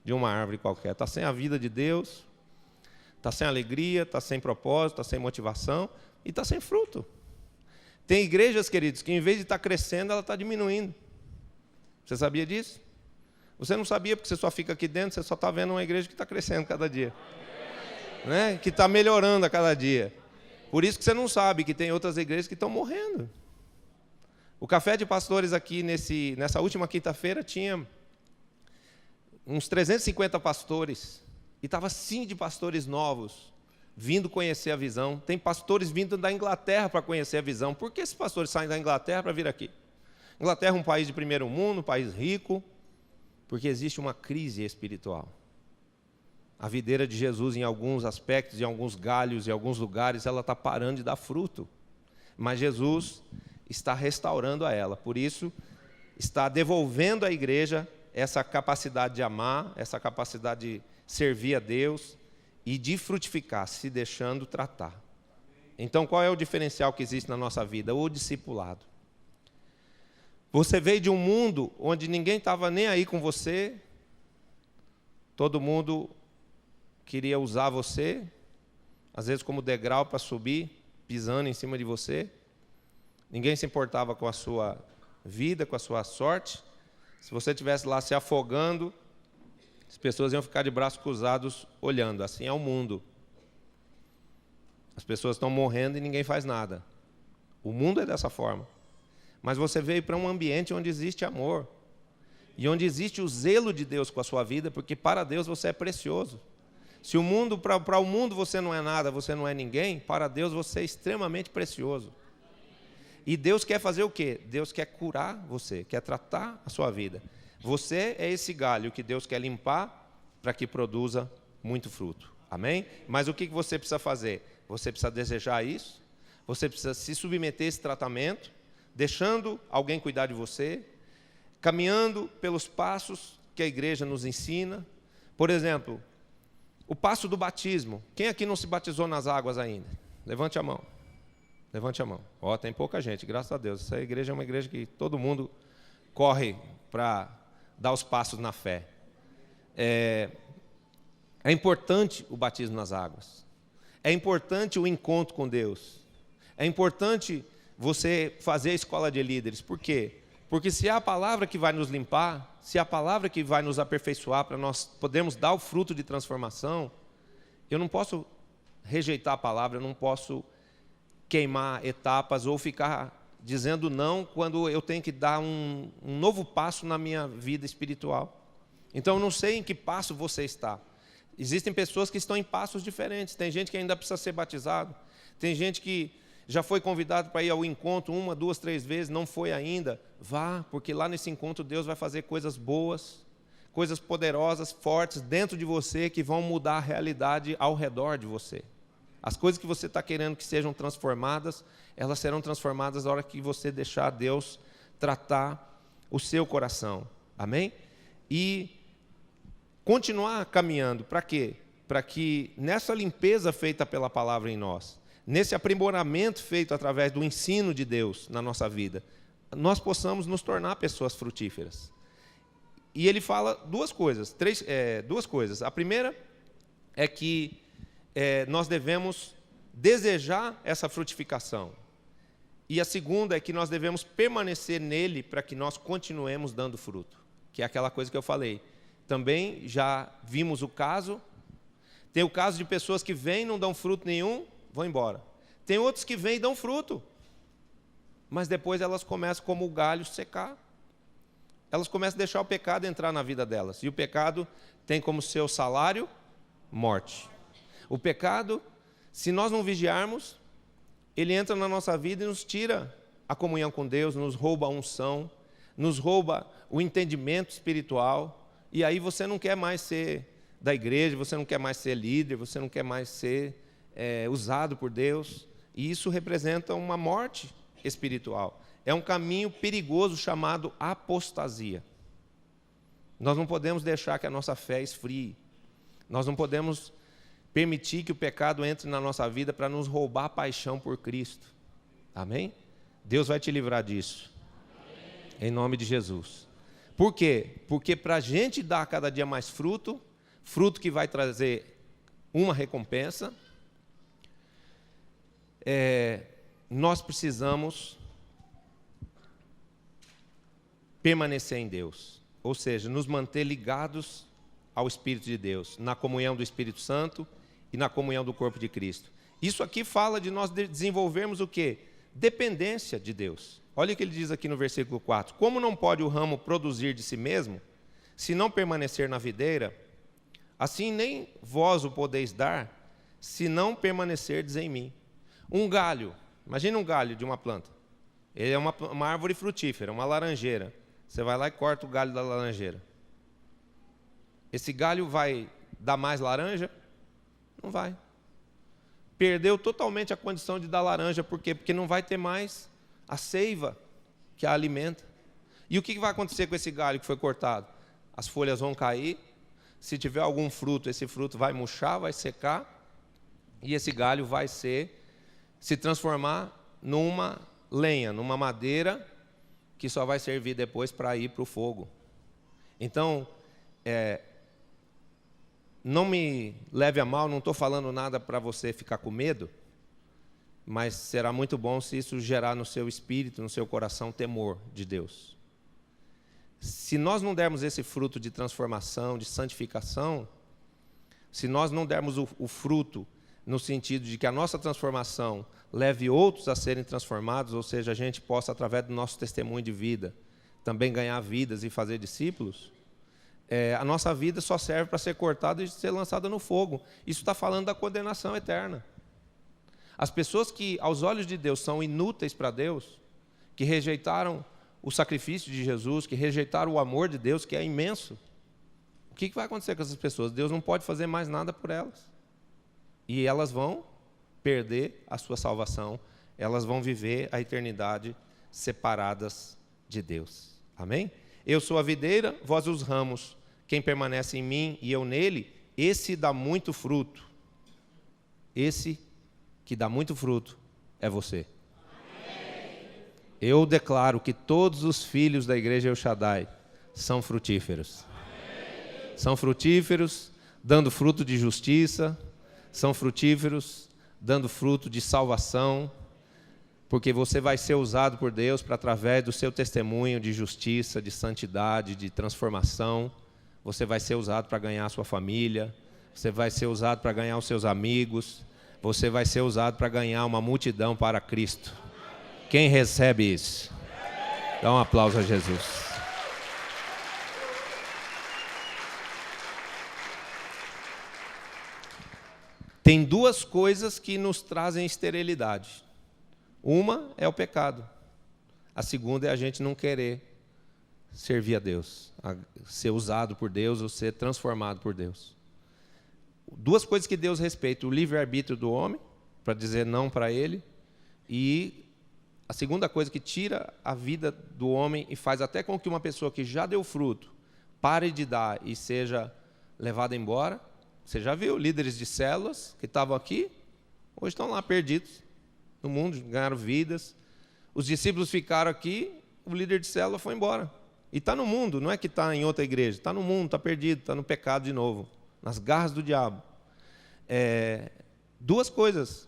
de uma árvore qualquer. Está sem a vida de Deus, está sem alegria, está sem propósito, está sem motivação e está sem fruto. Tem igrejas, queridos, que em vez de estar crescendo, ela está diminuindo. Você sabia disso? Você não sabia porque você só fica aqui dentro, você só está vendo uma igreja que está crescendo cada dia. Né? Que está melhorando a cada dia. Por isso que você não sabe que tem outras igrejas que estão morrendo. O café de pastores aqui nessa última quinta-feira tinha uns 350 pastores. E estava sim de pastores novos, vindo conhecer a visão. Tem pastores vindo da Inglaterra para conhecer a visão. Por que esses pastores saem da Inglaterra para vir aqui? Inglaterra é um país de primeiro mundo, um país rico, porque existe uma crise espiritual. A videira de Jesus, em alguns aspectos, em alguns galhos, em alguns lugares, ela está parando de dar fruto. Mas Jesus está restaurando a ela. Por isso, está devolvendo à igreja essa capacidade de amar, essa capacidade de servir a Deus e de frutificar, se deixando tratar. Então, qual é o diferencial que existe na nossa vida? O discipulado. Você veio de um mundo onde ninguém estava nem aí com você, todo mundo queria usar você, às vezes como degrau para subir, pisando em cima de você. Ninguém se importava com a sua vida, com a sua sorte. Se você estivesse lá se afogando, as pessoas iam ficar de braços cruzados olhando. Assim é o mundo. As pessoas estão morrendo e ninguém faz nada. O mundo é dessa forma. Mas você veio para um ambiente onde existe amor. E onde existe o zelo de Deus com a sua vida, porque para Deus você é precioso. Se o mundo, para o mundo você não é nada, você não é ninguém, para Deus você é extremamente precioso. E Deus quer fazer o quê? Deus quer curar você, quer tratar a sua vida. Você é esse galho que Deus quer limpar para que produza muito fruto. Amém? Mas o que você precisa fazer? Você precisa desejar isso, você precisa se submeter a esse tratamento, deixando alguém cuidar de você, caminhando pelos passos que a igreja nos ensina. Por exemplo, o passo do batismo. Quem aqui não se batizou nas águas ainda? Levante a mão. Levante a mão. Ó, tem pouca gente, graças a Deus. Essa igreja é uma igreja que todo mundo corre para dar os passos na fé. É importante o batismo nas águas. É importante o encontro com Deus. é importante você fazer a escola de líderes. Por quê? Porque se é a palavra que vai nos limpar, se é a palavra que vai nos aperfeiçoar para nós podermos dar o fruto de transformação, eu não posso rejeitar a palavra, eu não posso queimar etapas ou ficar dizendo não quando eu tenho que dar um novo passo na minha vida espiritual. Então, eu não sei em que passo você está. Existem pessoas que estão em passos diferentes. Tem gente que ainda precisa ser batizado. Tem gente que já foi convidado para ir ao encontro 1, 2, 3 vezes, não foi ainda. Vá, porque lá nesse encontro Deus vai fazer coisas boas, coisas poderosas, fortes dentro de você, que vão mudar a realidade ao redor de você. As coisas que você está querendo que sejam transformadas, elas serão transformadas na hora que você deixar Deus tratar o seu coração. Amém? E continuar caminhando, para quê? Para que nessa limpeza feita pela palavra em nós, nesse aprimoramento feito através do ensino de Deus na nossa vida, nós possamos nos tornar pessoas frutíferas. E ele fala duas coisas. A primeira é que nós devemos desejar essa frutificação. E a segunda é que nós devemos permanecer nele para que nós continuemos dando fruto. Que é aquela coisa que eu falei. Também já vimos o caso. Tem o caso de pessoas que vêm e não dão fruto nenhum, vão embora. Tem outros que vêm e dão fruto. Mas depois elas começam, como o galho, secar. Elas começam a deixar o pecado entrar na vida delas. E o pecado tem como seu salário morte. O pecado, se nós não vigiarmos, ele entra na nossa vida e nos tira a comunhão com Deus, nos rouba a unção, nos rouba o entendimento espiritual. E aí você não quer mais ser da igreja, você não quer mais ser líder, você não quer mais ser usado por Deus. E isso representa uma morte espiritual. É um caminho perigoso chamado apostasia. Nós não podemos deixar que a nossa fé esfrie. Nós não podemos permitir que o pecado entre na nossa vida para nos roubar a paixão por Cristo. Amém? Deus vai te livrar disso. Amém. Em nome de Jesus. Por quê? Porque para a gente dar cada dia mais fruto, fruto que vai trazer uma recompensa, nós precisamos permanecer em Deus. Ou seja, nos manter ligados ao Espírito de Deus, na comunhão do Espírito Santo e na comunhão do corpo de Cristo. Isso aqui fala de nós desenvolvermos o quê? Dependência de Deus. Olha o que ele diz aqui no versículo 4. Como não pode o ramo produzir de si mesmo, se não permanecer na videira, assim nem vós o podeis dar, se não permanecerdes em mim. Um galho, imagina um galho de uma planta. Ele é uma árvore frutífera, uma laranjeira. Você vai lá e corta o galho da laranjeira. Esse galho vai dar mais laranja? Não vai. Perdeu totalmente a condição de dar laranja. Por quê? Porque não vai ter mais a seiva que a alimenta. E o que vai acontecer com esse galho que foi cortado? As folhas vão cair. Se tiver algum fruto, esse fruto vai murchar, vai secar. E esse galho vai se transformar numa lenha, numa madeira que só vai servir depois para ir para o fogo. Então, não me leve a mal, não estou falando nada para você ficar com medo, mas será muito bom se isso gerar no seu espírito, no seu coração, temor de Deus. Se nós não dermos esse fruto de transformação, de santificação, se nós não dermos o fruto no sentido de que a nossa transformação leve outros a serem transformados, ou seja, a gente possa, através do nosso testemunho de vida, também ganhar vidas e fazer discípulos, a nossa vida só serve para ser cortada e ser lançada no fogo. Isso está falando da condenação eterna. As pessoas que, aos olhos de Deus, são inúteis para Deus, que rejeitaram o sacrifício de Jesus, que rejeitaram o amor de Deus, que é imenso, o que vai acontecer com essas pessoas? Deus não pode fazer mais nada por elas. E elas vão perder a sua salvação, elas vão viver a eternidade separadas de Deus. Amém? Eu sou a videira, vós os ramos. Quem permanece em mim e eu nele, esse dá muito fruto. Esse que dá muito fruto é você. Amém. Eu declaro que todos os filhos da igreja El Shaddai são frutíferos. Amém. São frutíferos, dando fruto de justiça, são frutíferos, dando fruto de salvação, porque você vai ser usado por Deus para, através do seu testemunho de justiça, de santidade, de transformação, você vai ser usado para ganhar a sua família, você vai ser usado para ganhar os seus amigos, você vai ser usado para ganhar uma multidão para Cristo. Quem recebe isso? Dá um aplauso a Jesus. Tem duas coisas que nos trazem esterilidade. Uma é o pecado. A segunda é a gente não querer servir a Deus, a ser usado por Deus ou ser transformado por Deus. Duas coisas que Deus respeita: o livre-arbítrio do homem, para dizer não para ele, e a segunda coisa que tira a vida do homem e faz até com que uma pessoa que já deu fruto pare de dar e seja levada embora. Você já viu líderes de células que estavam aqui, hoje estão lá perdidos no mundo, ganharam vidas. Os discípulos ficaram aqui, o líder de célula foi embora. E está no mundo, não é que está em outra igreja, está no mundo, está perdido, está no pecado de novo, nas garras do diabo. Duas coisas: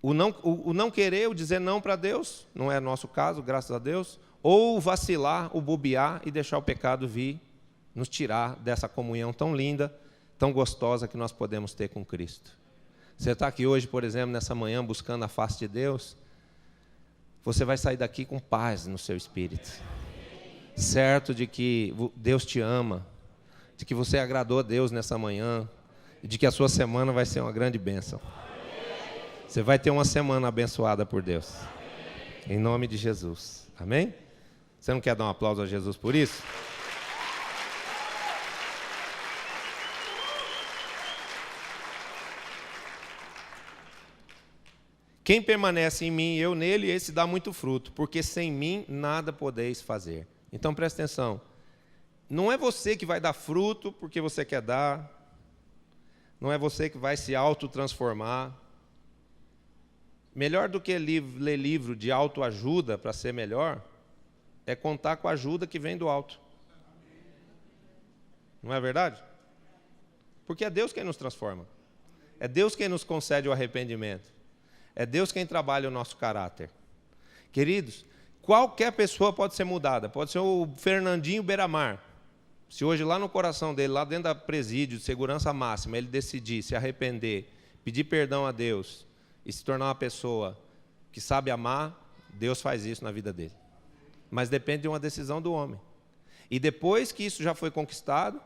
o não querer, o dizer não para Deus, não é nosso caso, graças a Deus, ou o vacilar, o bobear e deixar o pecado vir nos tirar dessa comunhão tão linda, tão gostosa que nós podemos ter com Cristo. Você está aqui hoje, por exemplo, nessa manhã, buscando a face de Deus, você vai sair daqui com paz no seu espírito, certo de que Deus te ama, de que você agradou a Deus nessa manhã, e de que a sua semana vai ser uma grande bênção. Você vai ter uma semana abençoada por Deus, em nome de Jesus, amém? Você não quer dar um aplauso a Jesus por isso? Quem permanece em mim e eu nele, esse dá muito fruto, porque sem mim nada podeis fazer. Então presta atenção, não é você que vai dar fruto porque você quer dar, não é você que vai se autotransformar. Melhor do que ler livro de autoajuda para ser melhor, é contar com a ajuda que vem do alto. Não é verdade? Porque é Deus quem nos transforma, é Deus quem nos concede o arrependimento. É Deus quem trabalha o nosso caráter. Queridos, qualquer pessoa pode ser mudada. Pode ser o Fernandinho Beiramar. Se hoje lá no coração dele, lá dentro da presídio de segurança máxima, ele decidir se arrepender, pedir perdão a Deus e se tornar uma pessoa que sabe amar, Deus faz isso na vida dele. Mas depende de uma decisão do homem. E depois que isso já foi conquistado,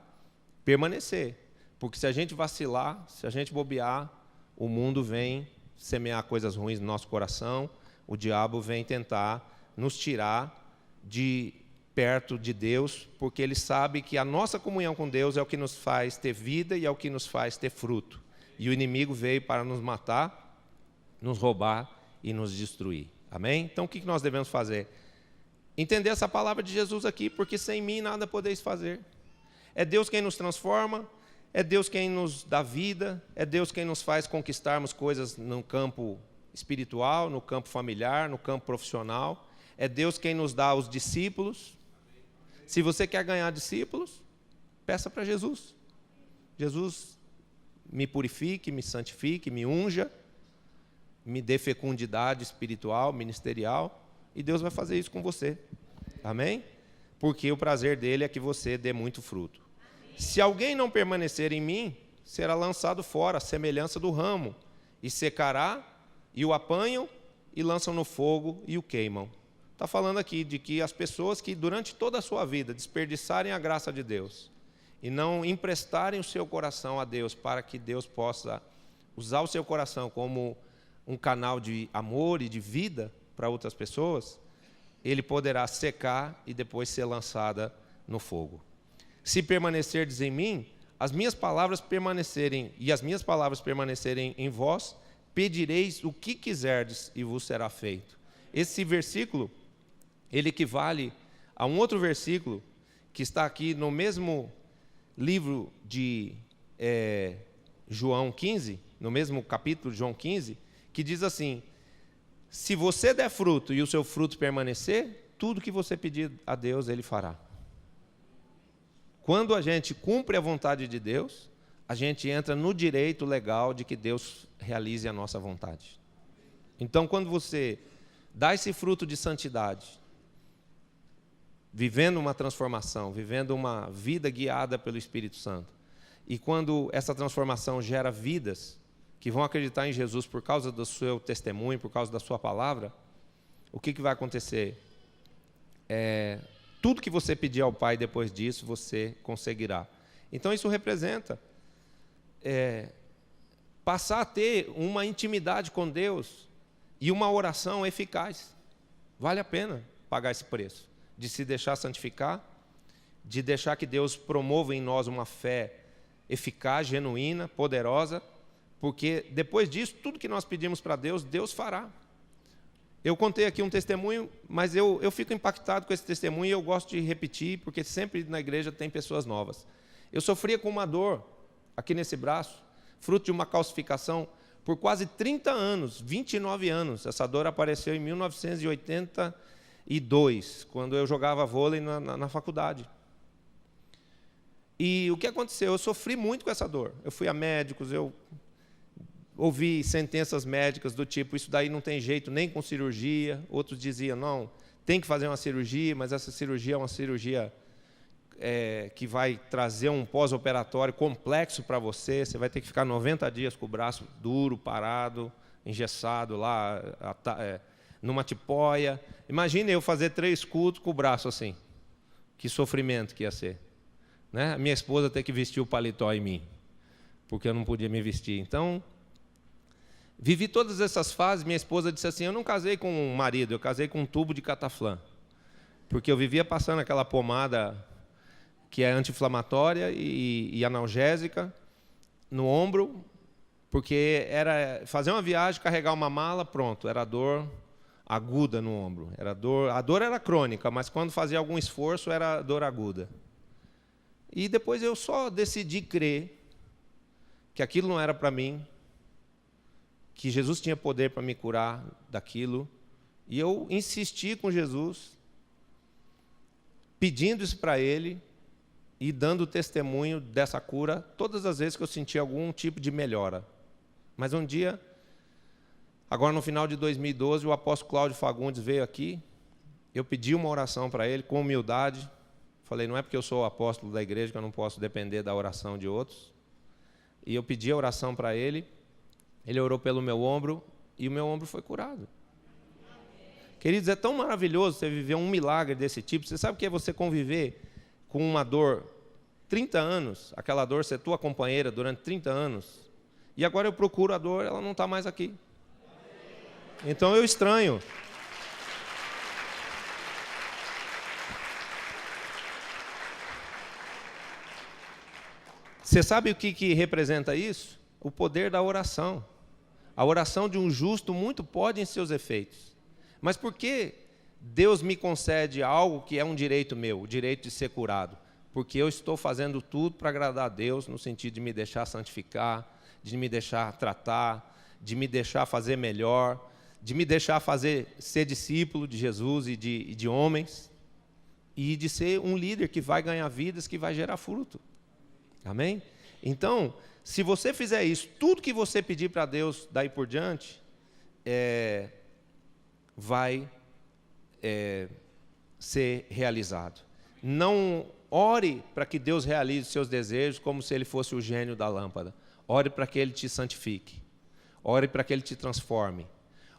permanecer. Porque se a gente vacilar, se a gente bobear, o mundo vem semear coisas ruins no nosso coração, o diabo vem tentar nos tirar de perto de Deus, porque ele sabe que a nossa comunhão com Deus é o que nos faz ter vida e é o que nos faz ter fruto. E o inimigo veio para nos matar, nos roubar e nos destruir. Amém? Então o que nós devemos fazer? Entender essa palavra de Jesus aqui, porque sem mim nada podeis fazer. É Deus quem nos transforma, é Deus quem nos dá vida, é Deus quem nos faz conquistarmos coisas no campo espiritual, no campo familiar, no campo profissional. É Deus quem nos dá os discípulos. Se você quer ganhar discípulos, peça para Jesus. Jesus, me purifique, me santifique, me unja, me dê fecundidade espiritual, ministerial, e Deus vai fazer isso com você. Amém? Porque o prazer dele é que você dê muito fruto. Se alguém não permanecer em mim, será lançado fora, à semelhança do ramo, e secará, e o apanham, e lançam no fogo, e o queimam. Está falando aqui de que as pessoas que durante toda a sua vida desperdiçarem a graça de Deus, e não emprestarem o seu coração a Deus, para que Deus possa usar o seu coração como um canal de amor e de vida para outras pessoas, ele poderá secar e depois ser lançada no fogo. Se permanecerdes em mim, as minhas palavras permanecerem em vós, pedireis o que quiserdes e vos será feito. Esse versículo, ele equivale a um outro versículo que está aqui no mesmo livro de João 15, no mesmo capítulo de João 15, que diz assim: se você der fruto e o seu fruto permanecer, tudo que você pedir a Deus, Ele fará. Quando a gente cumpre a vontade de Deus, a gente entra no direito legal de que Deus realize a nossa vontade. Então, quando você Dá esse fruto de santidade, vivendo uma transformação, vivendo uma vida guiada pelo Espírito Santo. E quando essa transformação gera vidas que vão acreditar em Jesus por causa do seu testemunho, por causa da sua palavra, o que vai acontecer? Tudo que você pedir ao Pai depois disso, você conseguirá. Então isso representa passar a ter uma intimidade com Deus e uma oração eficaz. Vale a pena pagar esse preço, de se deixar santificar, de deixar que Deus promova em nós uma fé eficaz, genuína, poderosa, porque depois disso, tudo que nós pedimos para Deus, Deus fará. Eu contei aqui um testemunho, mas eu fico impactado com esse testemunho e eu gosto de repetir, porque sempre na igreja tem pessoas novas. Eu sofria com uma dor aqui nesse braço, fruto de uma calcificação, por quase 30 anos, 29 anos. Essa dor apareceu em 1982, quando eu jogava vôlei na faculdade. E o que aconteceu? Eu sofri muito com essa dor. Eu fui a médicos, eu ouvi sentenças médicas do tipo, isso daí não tem jeito nem com cirurgia. Outros diziam, não, tem que fazer uma cirurgia, mas essa cirurgia é uma cirurgia que vai trazer um pós-operatório complexo para você. Você vai ter que ficar 90 dias com o braço duro, parado, engessado lá, numa tipóia. Imagine eu fazer 3 cultos com o braço assim. Que sofrimento que ia ser. Né? Minha esposa ter que vestir o paletó em mim, porque eu não podia me vestir. Então, vivi todas essas fases. Minha esposa disse assim, eu não casei com um marido, eu casei com um tubo de cataflã. Porque eu vivia passando aquela pomada que é anti-inflamatória e analgésica no ombro, porque era fazer uma viagem, carregar uma mala, pronto, era dor aguda no ombro. A dor era crônica, mas quando fazia algum esforço era dor aguda. E depois eu só decidi crer que aquilo não era para mim, que Jesus tinha poder para me curar daquilo. E eu insisti com Jesus, pedindo isso para Ele e dando testemunho dessa cura todas as vezes que eu senti algum tipo de melhora. Mas um dia, agora no final de 2012, o apóstolo Cláudio Fagundes veio aqui, eu pedi uma oração para ele com humildade. Falei, não é porque eu sou o apóstolo da igreja que eu não posso depender da oração de outros. E eu pedi a oração para ele, ele orou pelo meu ombro e o meu ombro foi curado. Queridos, é tão maravilhoso você viver um milagre desse tipo. Você sabe o que é você conviver com uma dor 30 anos, aquela dor ser tua companheira durante 30 anos, e agora eu procuro a dor, ela não está mais aqui. Então eu estranho. Você sabe o que representa isso? O poder da oração. A oração de um justo muito pode em seus efeitos. Mas por que Deus me concede algo que é um direito meu, o direito de ser curado? Porque eu estou fazendo tudo para agradar a Deus, no sentido de me deixar santificar, de me deixar tratar, de me deixar fazer melhor, de me deixar ser discípulo de Jesus e de homens, e de ser um líder que vai ganhar vidas, que vai gerar fruto. Amém? Então, se você fizer isso, tudo que você pedir para Deus daí por diante, vai ser realizado. Não ore para que Deus realize os seus desejos como se Ele fosse o gênio da lâmpada. Ore para que Ele te santifique. Ore para que Ele te transforme.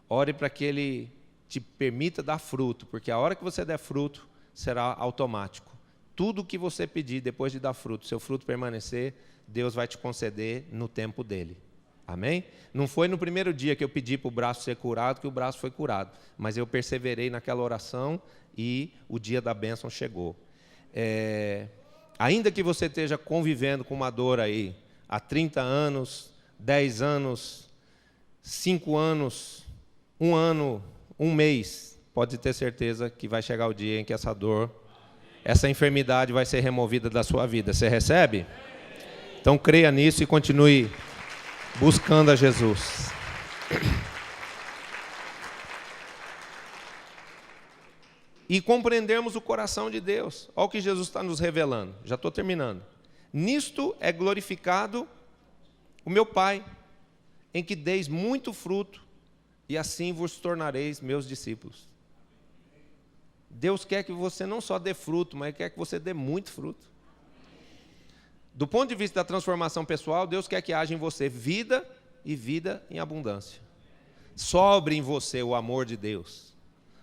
Ore para que Ele te permita dar fruto, porque a hora que você der fruto, será automático. Tudo o que você pedir depois de dar fruto, seu fruto permanecer, Deus vai te conceder no tempo dele. Amém? Não foi no primeiro dia que eu pedi para o braço ser curado que o braço foi curado, mas eu perseverei naquela oração e o dia da bênção chegou. Ainda que você esteja convivendo com uma dor aí há 30 anos, 10 anos, 5 anos, 1 ano, 1 mês, pode ter certeza que vai chegar o dia em que essa dor, essa enfermidade vai ser removida da sua vida. Você recebe? Então creia nisso e continue buscando a Jesus. E compreendermos o coração de Deus. Olha o que Jesus está nos revelando. Já estou terminando. Nisto é glorificado o meu Pai, em que deis muito fruto, e assim vos tornareis meus discípulos. Deus quer que você não só dê fruto, mas quer que você dê muito fruto. Do ponto de vista da transformação pessoal, Deus quer que haja em você vida e vida em abundância. Sobre em você o amor de Deus,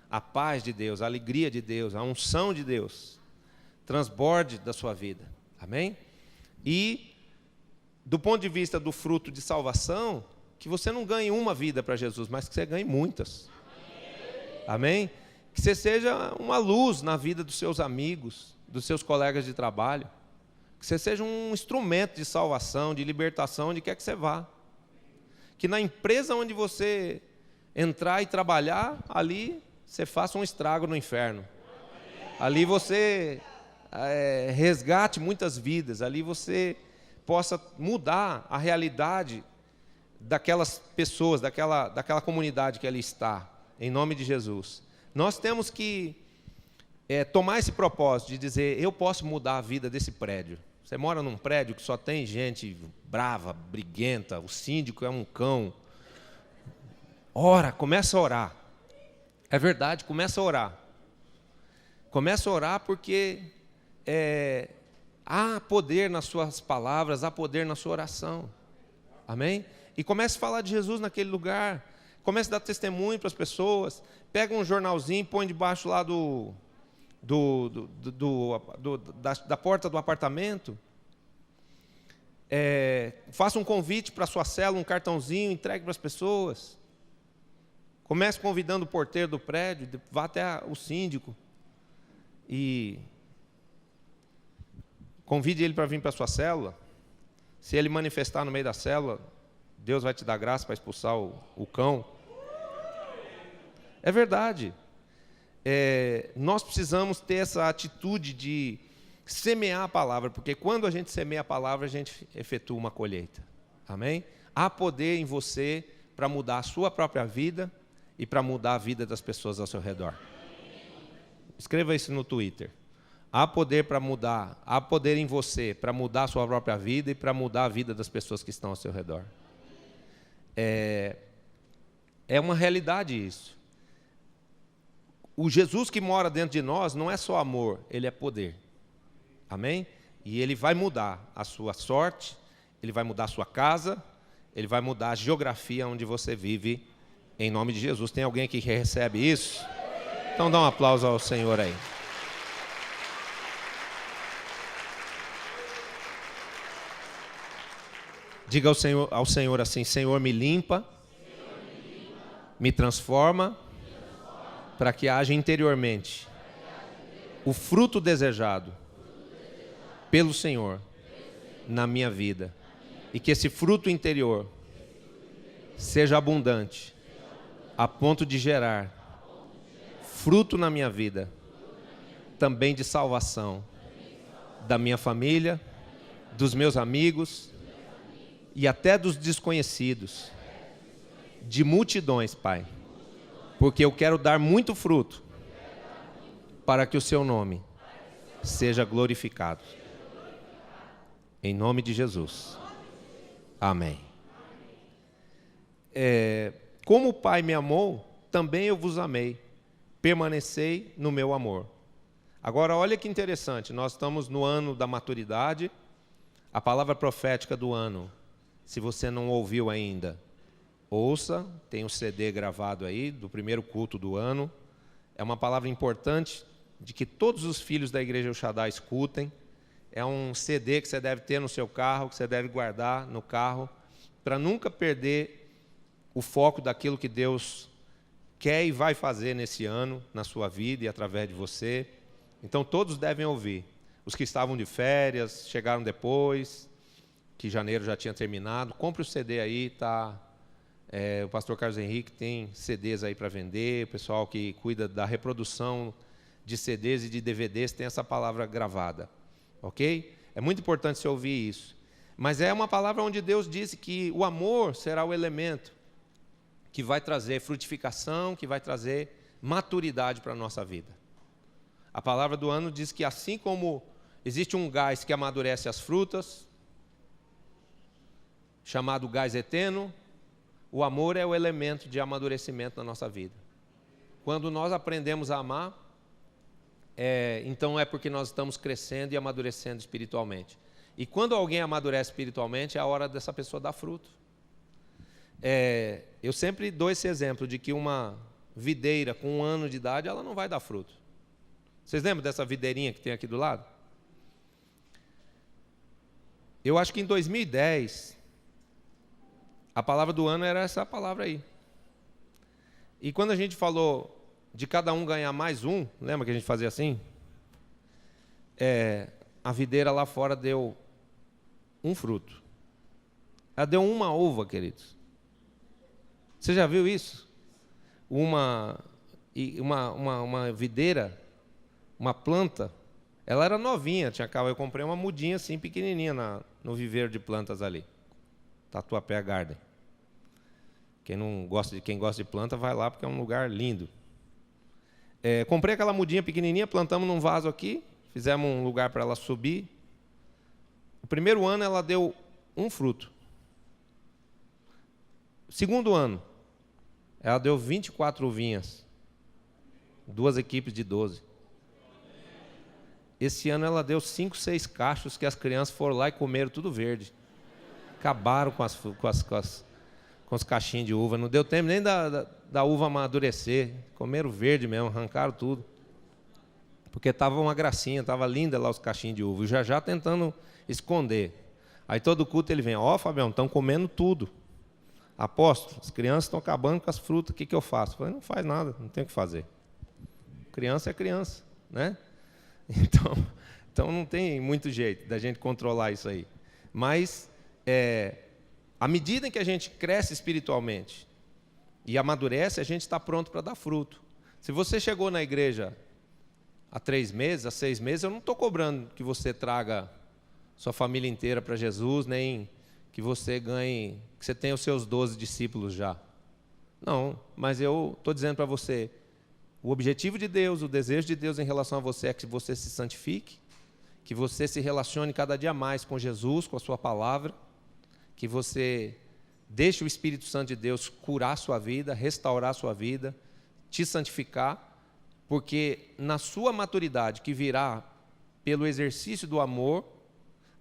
a paz de Deus, a alegria de Deus, a unção de Deus. Transborde da sua vida. Amém? E, do ponto de vista do fruto de salvação, que você não ganhe uma vida para Jesus, mas que você ganhe muitas. Amém? Que você seja uma luz na vida dos seus amigos, dos seus colegas de trabalho. Que você seja um instrumento de salvação, de libertação, onde quer que você vá. Que na empresa onde você entrar e trabalhar, ali você faça um estrago no inferno. Ali você resgate muitas vidas. Ali você possa mudar a realidade daquelas pessoas, daquela comunidade que ali está, em nome de Jesus. Nós temos que tomar esse propósito de dizer, eu posso mudar a vida desse prédio. Você mora num prédio que só tem gente brava, briguenta, o síndico é um cão. Ora, começa a orar. É verdade, começa a orar. Começa a orar porque há poder nas suas palavras, há poder na sua oração. Amém? E comece a falar de Jesus naquele lugar. Comece a dar testemunho para as pessoas. Pega um jornalzinho, põe debaixo lá da porta do apartamento. Faça um convite para a sua célula, um cartãozinho, entregue para as pessoas. Comece convidando o porteiro do prédio, vá até o síndico e convide ele para vir para a sua célula. Se ele manifestar no meio da célula, Deus vai te dar graça para expulsar o cão. É verdade. Nós precisamos ter essa atitude de semear a palavra, porque quando a gente semeia a palavra, a gente efetua uma colheita. Amém? Há poder em você para mudar a sua própria vida e para mudar a vida das pessoas ao seu redor. Escreva isso no Twitter. Há poder para mudar, há poder em você para mudar a sua própria vida e para mudar a vida das pessoas que estão ao seu redor. É uma realidade isso. O Jesus que mora dentro de nós não é só amor, ele é poder. Amém? E ele vai mudar a sua sorte, ele vai mudar a sua casa, ele vai mudar a geografia onde você vive, em nome de Jesus. Tem alguém aqui que recebe isso? Então dá um aplauso ao Senhor aí. Diga ao Senhor assim, Senhor, me limpa, me transforma, para que haja interiormente o fruto desejado pelo Senhor na minha vida. E que esse fruto interior seja abundante, a ponto de gerar fruto na minha vida, também de salvação da minha família, dos meus amigos e até dos desconhecidos, de multidões, Pai, porque eu quero dar muito fruto para que o seu nome seja glorificado. Em nome de Jesus. Amém. Como o Pai me amou, também eu vos amei. Permanecei no meu amor. Agora, olha que interessante. Nós estamos no ano da maturidade. A palavra profética do ano, se você não ouviu ainda, ouça. Tem um CD gravado aí, do primeiro culto do ano. É uma palavra importante de que todos os filhos da Igreja El Shaddai escutem. É um CD que você deve ter no seu carro, que você deve guardar no carro, para nunca perder o foco daquilo que Deus quer e vai fazer nesse ano, na sua vida e através de você. Então todos devem ouvir. Os que estavam de férias, chegaram depois, que janeiro já tinha terminado, compre o CD aí, tá? O pastor Carlos Henrique tem CDs aí para vender, o pessoal que cuida da reprodução de CDs e de DVDs tem essa palavra gravada. Ok? É muito importante você ouvir isso. Mas é uma palavra onde Deus disse que o amor será o elemento que vai trazer frutificação, que vai trazer maturidade para a nossa vida. A palavra do ano diz que assim como existe um gás que amadurece as frutas, chamado gás eteno, O amor é o elemento de amadurecimento na nossa vida. Quando nós aprendemos a amar, então é porque nós estamos crescendo e amadurecendo espiritualmente. E quando alguém amadurece espiritualmente, é a hora dessa pessoa dar fruto. Eu sempre dou esse exemplo de que uma videira com 1 ano de idade, ela não vai dar fruto. Vocês lembram dessa videirinha que tem aqui do lado? Eu acho que em 2010, a palavra do ano era essa palavra aí. E quando a gente falou de cada um ganhar mais um, lembra que a gente fazia assim? A videira lá fora deu um fruto. Ela deu uma uva, queridos. Você já viu isso? Uma videira, uma planta, ela era novinha, eu comprei uma mudinha assim, pequenininha no viveiro de plantas ali. Tatuapé Garden. Quem gosta de planta, vai lá, porque é um lugar lindo. Comprei aquela mudinha pequenininha, plantamos num vaso aqui, fizemos um lugar para ela subir. O primeiro ano ela deu um fruto. O segundo ano, ela deu 24 uvinhas. 2 equipes de 12. Esse ano ela deu 5, 6 cachos que as crianças foram lá e comeram tudo verde. Acabaram com os cachinhos de uva. Não deu tempo nem da uva amadurecer. Comeram verde mesmo, arrancaram tudo. Porque estava uma gracinha, estava linda lá os cachinhos de uva. E já tentando esconder. Aí todo culto ele vem, Fabião, estão comendo tudo. Apóstolo, as crianças estão acabando com as frutas, o que eu faço? Eu falei, não faz nada, não tem o que fazer. Criança é criança, né? Então não tem muito jeito da gente controlar isso aí. Mas, à medida em que a gente cresce espiritualmente e amadurece, a gente está pronto para dar fruto. Se você chegou na igreja há 3 meses, há 6 meses, eu não estou cobrando que você traga sua família inteira para Jesus, nem que você que você tenha os seus 12 discípulos já. Não, mas eu estou dizendo para você, o objetivo de Deus, o desejo de Deus em relação a você é que você se santifique, que você se relacione cada dia mais com Jesus, com a sua palavra, que você deixe o Espírito Santo de Deus curar a sua vida, restaurar a sua vida, te santificar, porque na sua maturidade, que virá pelo exercício do amor,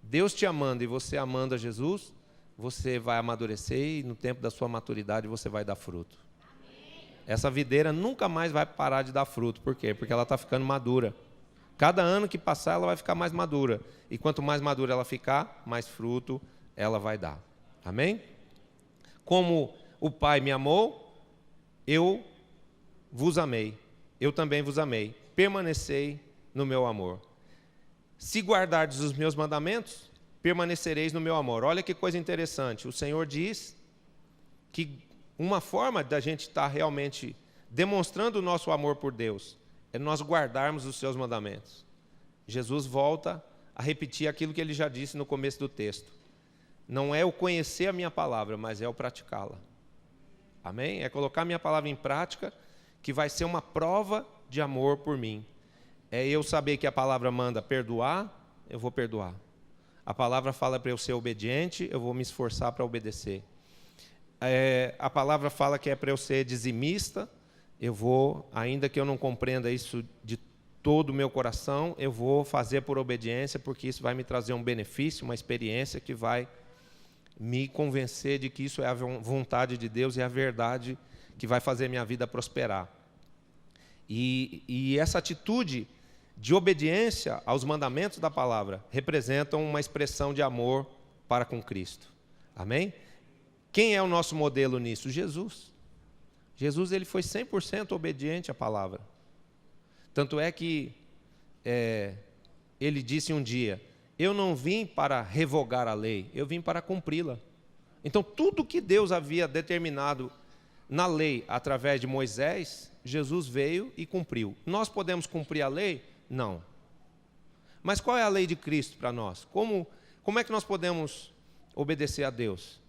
Deus te amando e você amando a Jesus, você vai amadurecer e no tempo da sua maturidade você vai dar fruto. Essa videira nunca mais vai parar de dar fruto. Por quê? Porque ela está ficando madura. Cada ano que passar, ela vai ficar mais madura. E quanto mais madura ela ficar, mais fruto ela vai dar. Amém? Como o Pai me amou, eu vos amei. Eu também vos amei. Permanecei no meu amor. Se guardardes os meus mandamentos, permanecereis no meu amor. Olha que coisa interessante. O Senhor diz que uma forma da gente estar realmente demonstrando o nosso amor por Deus é nós guardarmos os seus mandamentos. Jesus volta a repetir aquilo que ele já disse no começo do texto. Não é o conhecer a minha palavra, mas é o praticá-la. Amém? É colocar a minha palavra em prática, que vai ser uma prova de amor por mim. É eu saber que a palavra manda perdoar, eu vou perdoar. A palavra fala para eu ser obediente, eu vou me esforçar para obedecer. A palavra fala que é para eu ser dizimista, eu vou, ainda que eu não compreenda isso de todo o meu coração, eu vou fazer por obediência, porque isso vai me trazer um benefício, uma experiência que vai me convencer de que isso é a vontade de Deus e a verdade que vai fazer minha vida prosperar. E essa atitude de obediência aos mandamentos da palavra representam uma expressão de amor para com Cristo. Amém? Quem é o nosso modelo nisso? Jesus. Jesus ele foi 100% obediente à palavra. Tanto é que ele disse um dia, eu não vim para revogar a lei, eu vim para cumpri-la. Então tudo que Deus havia determinado na lei através de Moisés, Jesus veio e cumpriu. Nós podemos cumprir a lei? Não. Mas qual é a lei de Cristo para nós? Como é que nós podemos obedecer a Deus?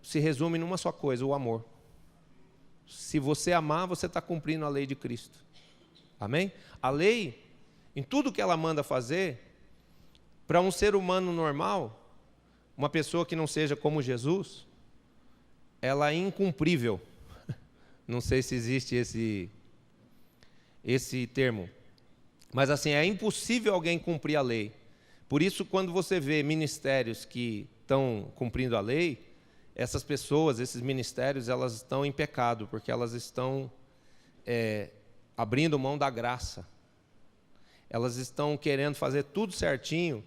Se resume numa só coisa, o amor. Se você amar, você está cumprindo a lei de Cristo. Amém? A lei, em tudo que ela manda fazer, para um ser humano normal, uma pessoa que não seja como Jesus, ela é incumprível. Não sei se existe esse termo. Mas assim, é impossível alguém cumprir a lei. Por isso, quando você vê ministérios que estão cumprindo a lei, essas pessoas, esses ministérios, elas estão em pecado, porque elas estão abrindo mão da graça. Elas estão querendo fazer tudo certinho,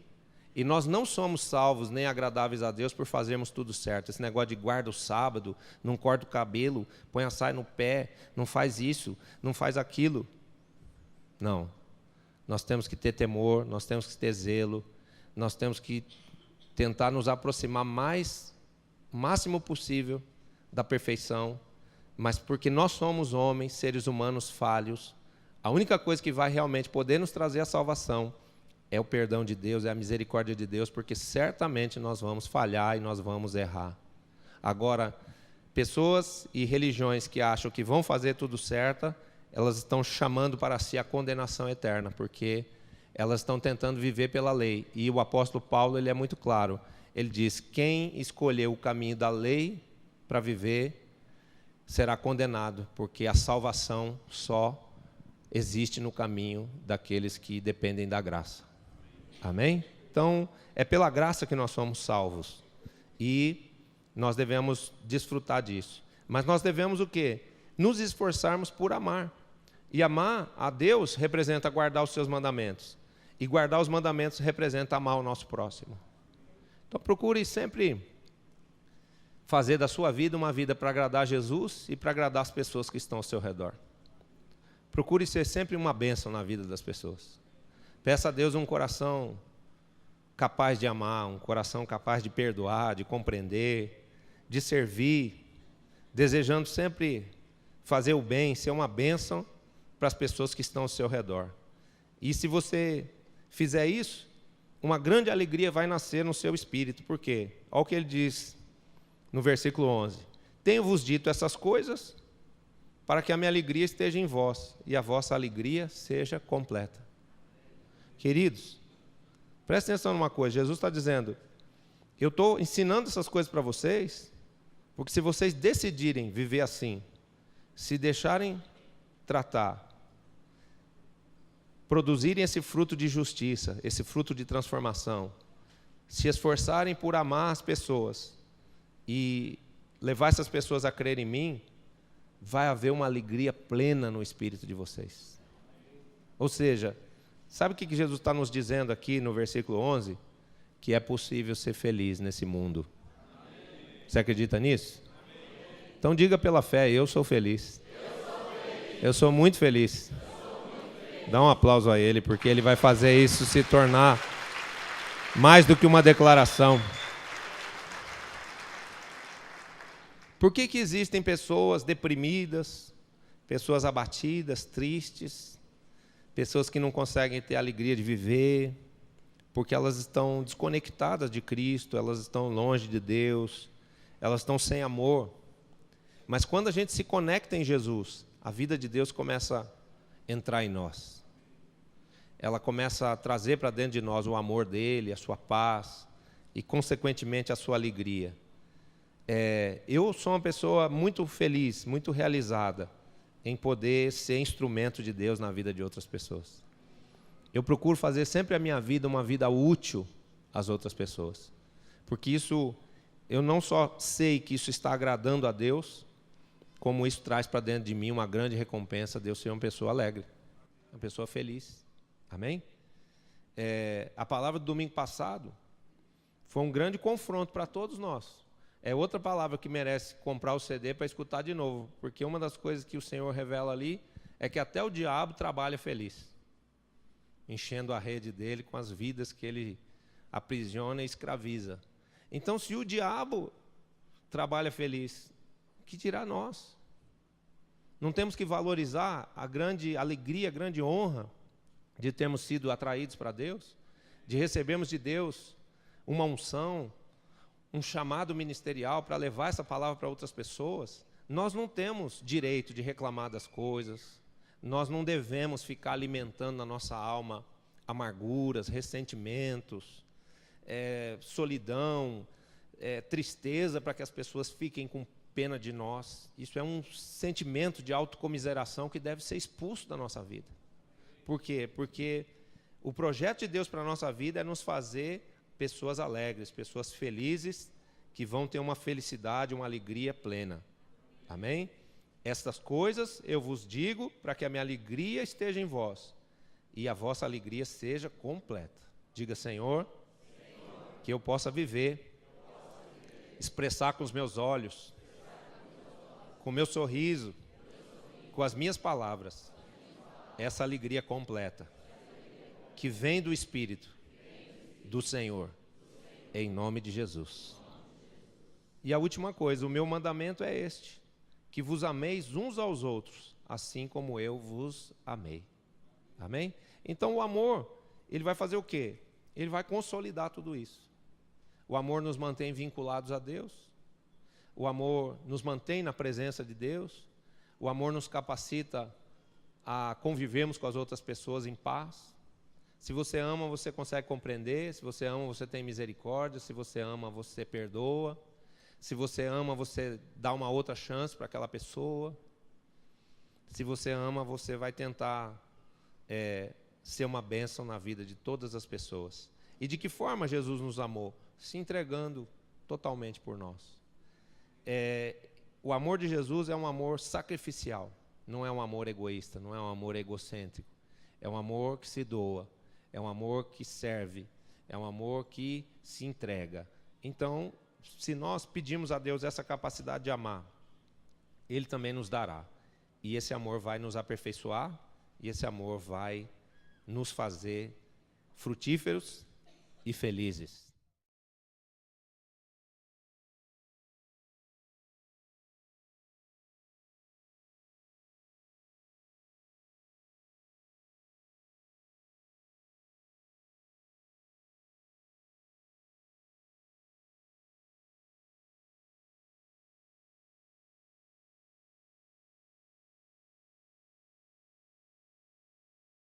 e nós não somos salvos nem agradáveis a Deus por fazermos tudo certo. Esse negócio de guarda o sábado, não corta o cabelo, põe a saia no pé, não faz isso, não faz aquilo. Não. Nós temos que ter temor, nós temos que ter zelo, nós temos que tentar nos aproximar o máximo possível da perfeição, mas porque nós somos homens, seres humanos falhos, a única coisa que vai realmente poder nos trazer a salvação é o perdão de Deus, é a misericórdia de Deus, porque certamente nós vamos falhar e nós vamos errar. Agora, pessoas e religiões que acham que vão fazer tudo certo, elas estão chamando para si a condenação eterna, porque elas estão tentando viver pela lei. E o apóstolo Paulo, ele é muito claro. Ele diz, quem escolheu o caminho da lei para viver, será condenado, porque a salvação só existe no caminho daqueles que dependem da graça. Amém? Então, é pela graça que nós somos salvos. E nós devemos desfrutar disso. Mas nós devemos o quê? Nos esforçarmos por amar. E amar a Deus representa guardar os seus mandamentos. E guardar os mandamentos representa amar o nosso próximo. Então procure sempre fazer da sua vida uma vida para agradar a Jesus e para agradar as pessoas que estão ao seu redor. Procure ser sempre uma bênção na vida das pessoas. Peça a Deus um coração capaz de amar, um coração capaz de perdoar, de compreender, de servir, desejando sempre fazer o bem, ser uma bênção para as pessoas que estão ao seu redor. E se você fizer isso, uma grande alegria vai nascer no seu espírito. Por quê? Olha o que ele diz no versículo 11. Tenho-vos dito essas coisas para que a minha alegria esteja em vós e a vossa alegria seja completa. Queridos, prestem atenção numa coisa. Jesus está dizendo, eu estou ensinando essas coisas para vocês, porque se vocês decidirem viver assim, se deixarem tratar, produzirem esse fruto de justiça, esse fruto de transformação, se esforçarem por amar as pessoas e levar essas pessoas a crer em mim, vai haver uma alegria plena no espírito de vocês. Ou seja, sabe o que Jesus está nos dizendo aqui no versículo 11? Que é possível ser feliz nesse mundo. Você acredita nisso? Então diga pela fé, eu sou feliz. Eu sou muito feliz. Dá um aplauso a ele, porque ele vai fazer isso se tornar mais do que uma declaração. Por que existem pessoas deprimidas, pessoas abatidas, tristes, pessoas que não conseguem ter a alegria de viver, porque elas estão desconectadas de Cristo, elas estão longe de Deus, elas estão sem amor. Mas quando a gente se conecta em Jesus, a vida de Deus começa a entrar em nós. Ela começa a trazer para dentro de nós o amor dele, a sua paz e, consequentemente, a sua alegria. Eu sou uma pessoa muito feliz, muito realizada em poder ser instrumento de Deus na vida de outras pessoas. Eu procuro fazer sempre a minha vida uma vida útil às outras pessoas. Porque isso, eu não só sei que isso está agradando a Deus, como isso traz para dentro de mim uma grande recompensa de eu ser uma pessoa alegre, uma pessoa feliz. Amém? A palavra do domingo passado foi um grande confronto para todos nós. É outra palavra que merece comprar o CD para escutar de novo, porque uma das coisas que o Senhor revela ali é que até o diabo trabalha feliz, enchendo a rede dele com as vidas que ele aprisiona e escraviza. Então, se o diabo trabalha feliz, que dirá nós? Não temos que valorizar a grande alegria, a grande honra de termos sido atraídos para Deus, de recebermos de Deus uma unção, um chamado ministerial para levar essa palavra para outras pessoas. Nós não temos direito de reclamar das coisas, nós não devemos ficar alimentando na nossa alma amarguras, ressentimentos, solidão, tristeza, para que as pessoas fiquem com pena de nós. Isso é um sentimento de autocomiseração que deve ser expulso da nossa vida. Por quê? Porque o projeto de Deus para a nossa vida é nos fazer pessoas alegres, pessoas felizes, que vão ter uma felicidade, uma alegria plena. Amém? Estas coisas eu vos digo para que a minha alegria esteja em vós e a vossa alegria seja completa. Diga, Senhor, que eu possa viver, expressar com os meus olhos, com o meu sorriso, com as minhas palavras, essa alegria completa, que vem do Espírito do Senhor, em nome de Jesus. E a última coisa, o meu mandamento é este, que vos ameis uns aos outros, assim como eu vos amei. Amém? Então o amor, ele vai fazer o quê? Ele vai consolidar tudo isso. O amor nos mantém vinculados a Deus. O amor nos mantém na presença de Deus. O amor nos capacita a convivermos com as outras pessoas em paz. Se você ama, você consegue compreender. Se você ama, você tem misericórdia. Se você ama, você perdoa. Se você ama, você dá uma outra chance para aquela pessoa. Se você ama, você vai tentar ser uma bênção na vida de todas as pessoas. E de que forma Jesus nos amou? Se entregando totalmente por nós. O amor de Jesus é um amor sacrificial, não é um amor egoísta, não é um amor egocêntrico. É um amor que se doa, é um amor que serve, é um amor que se entrega. Então, se nós pedimos a Deus essa capacidade de amar, Ele também nos dará. E esse amor vai nos aperfeiçoar, e esse amor vai nos fazer frutíferos e felizes.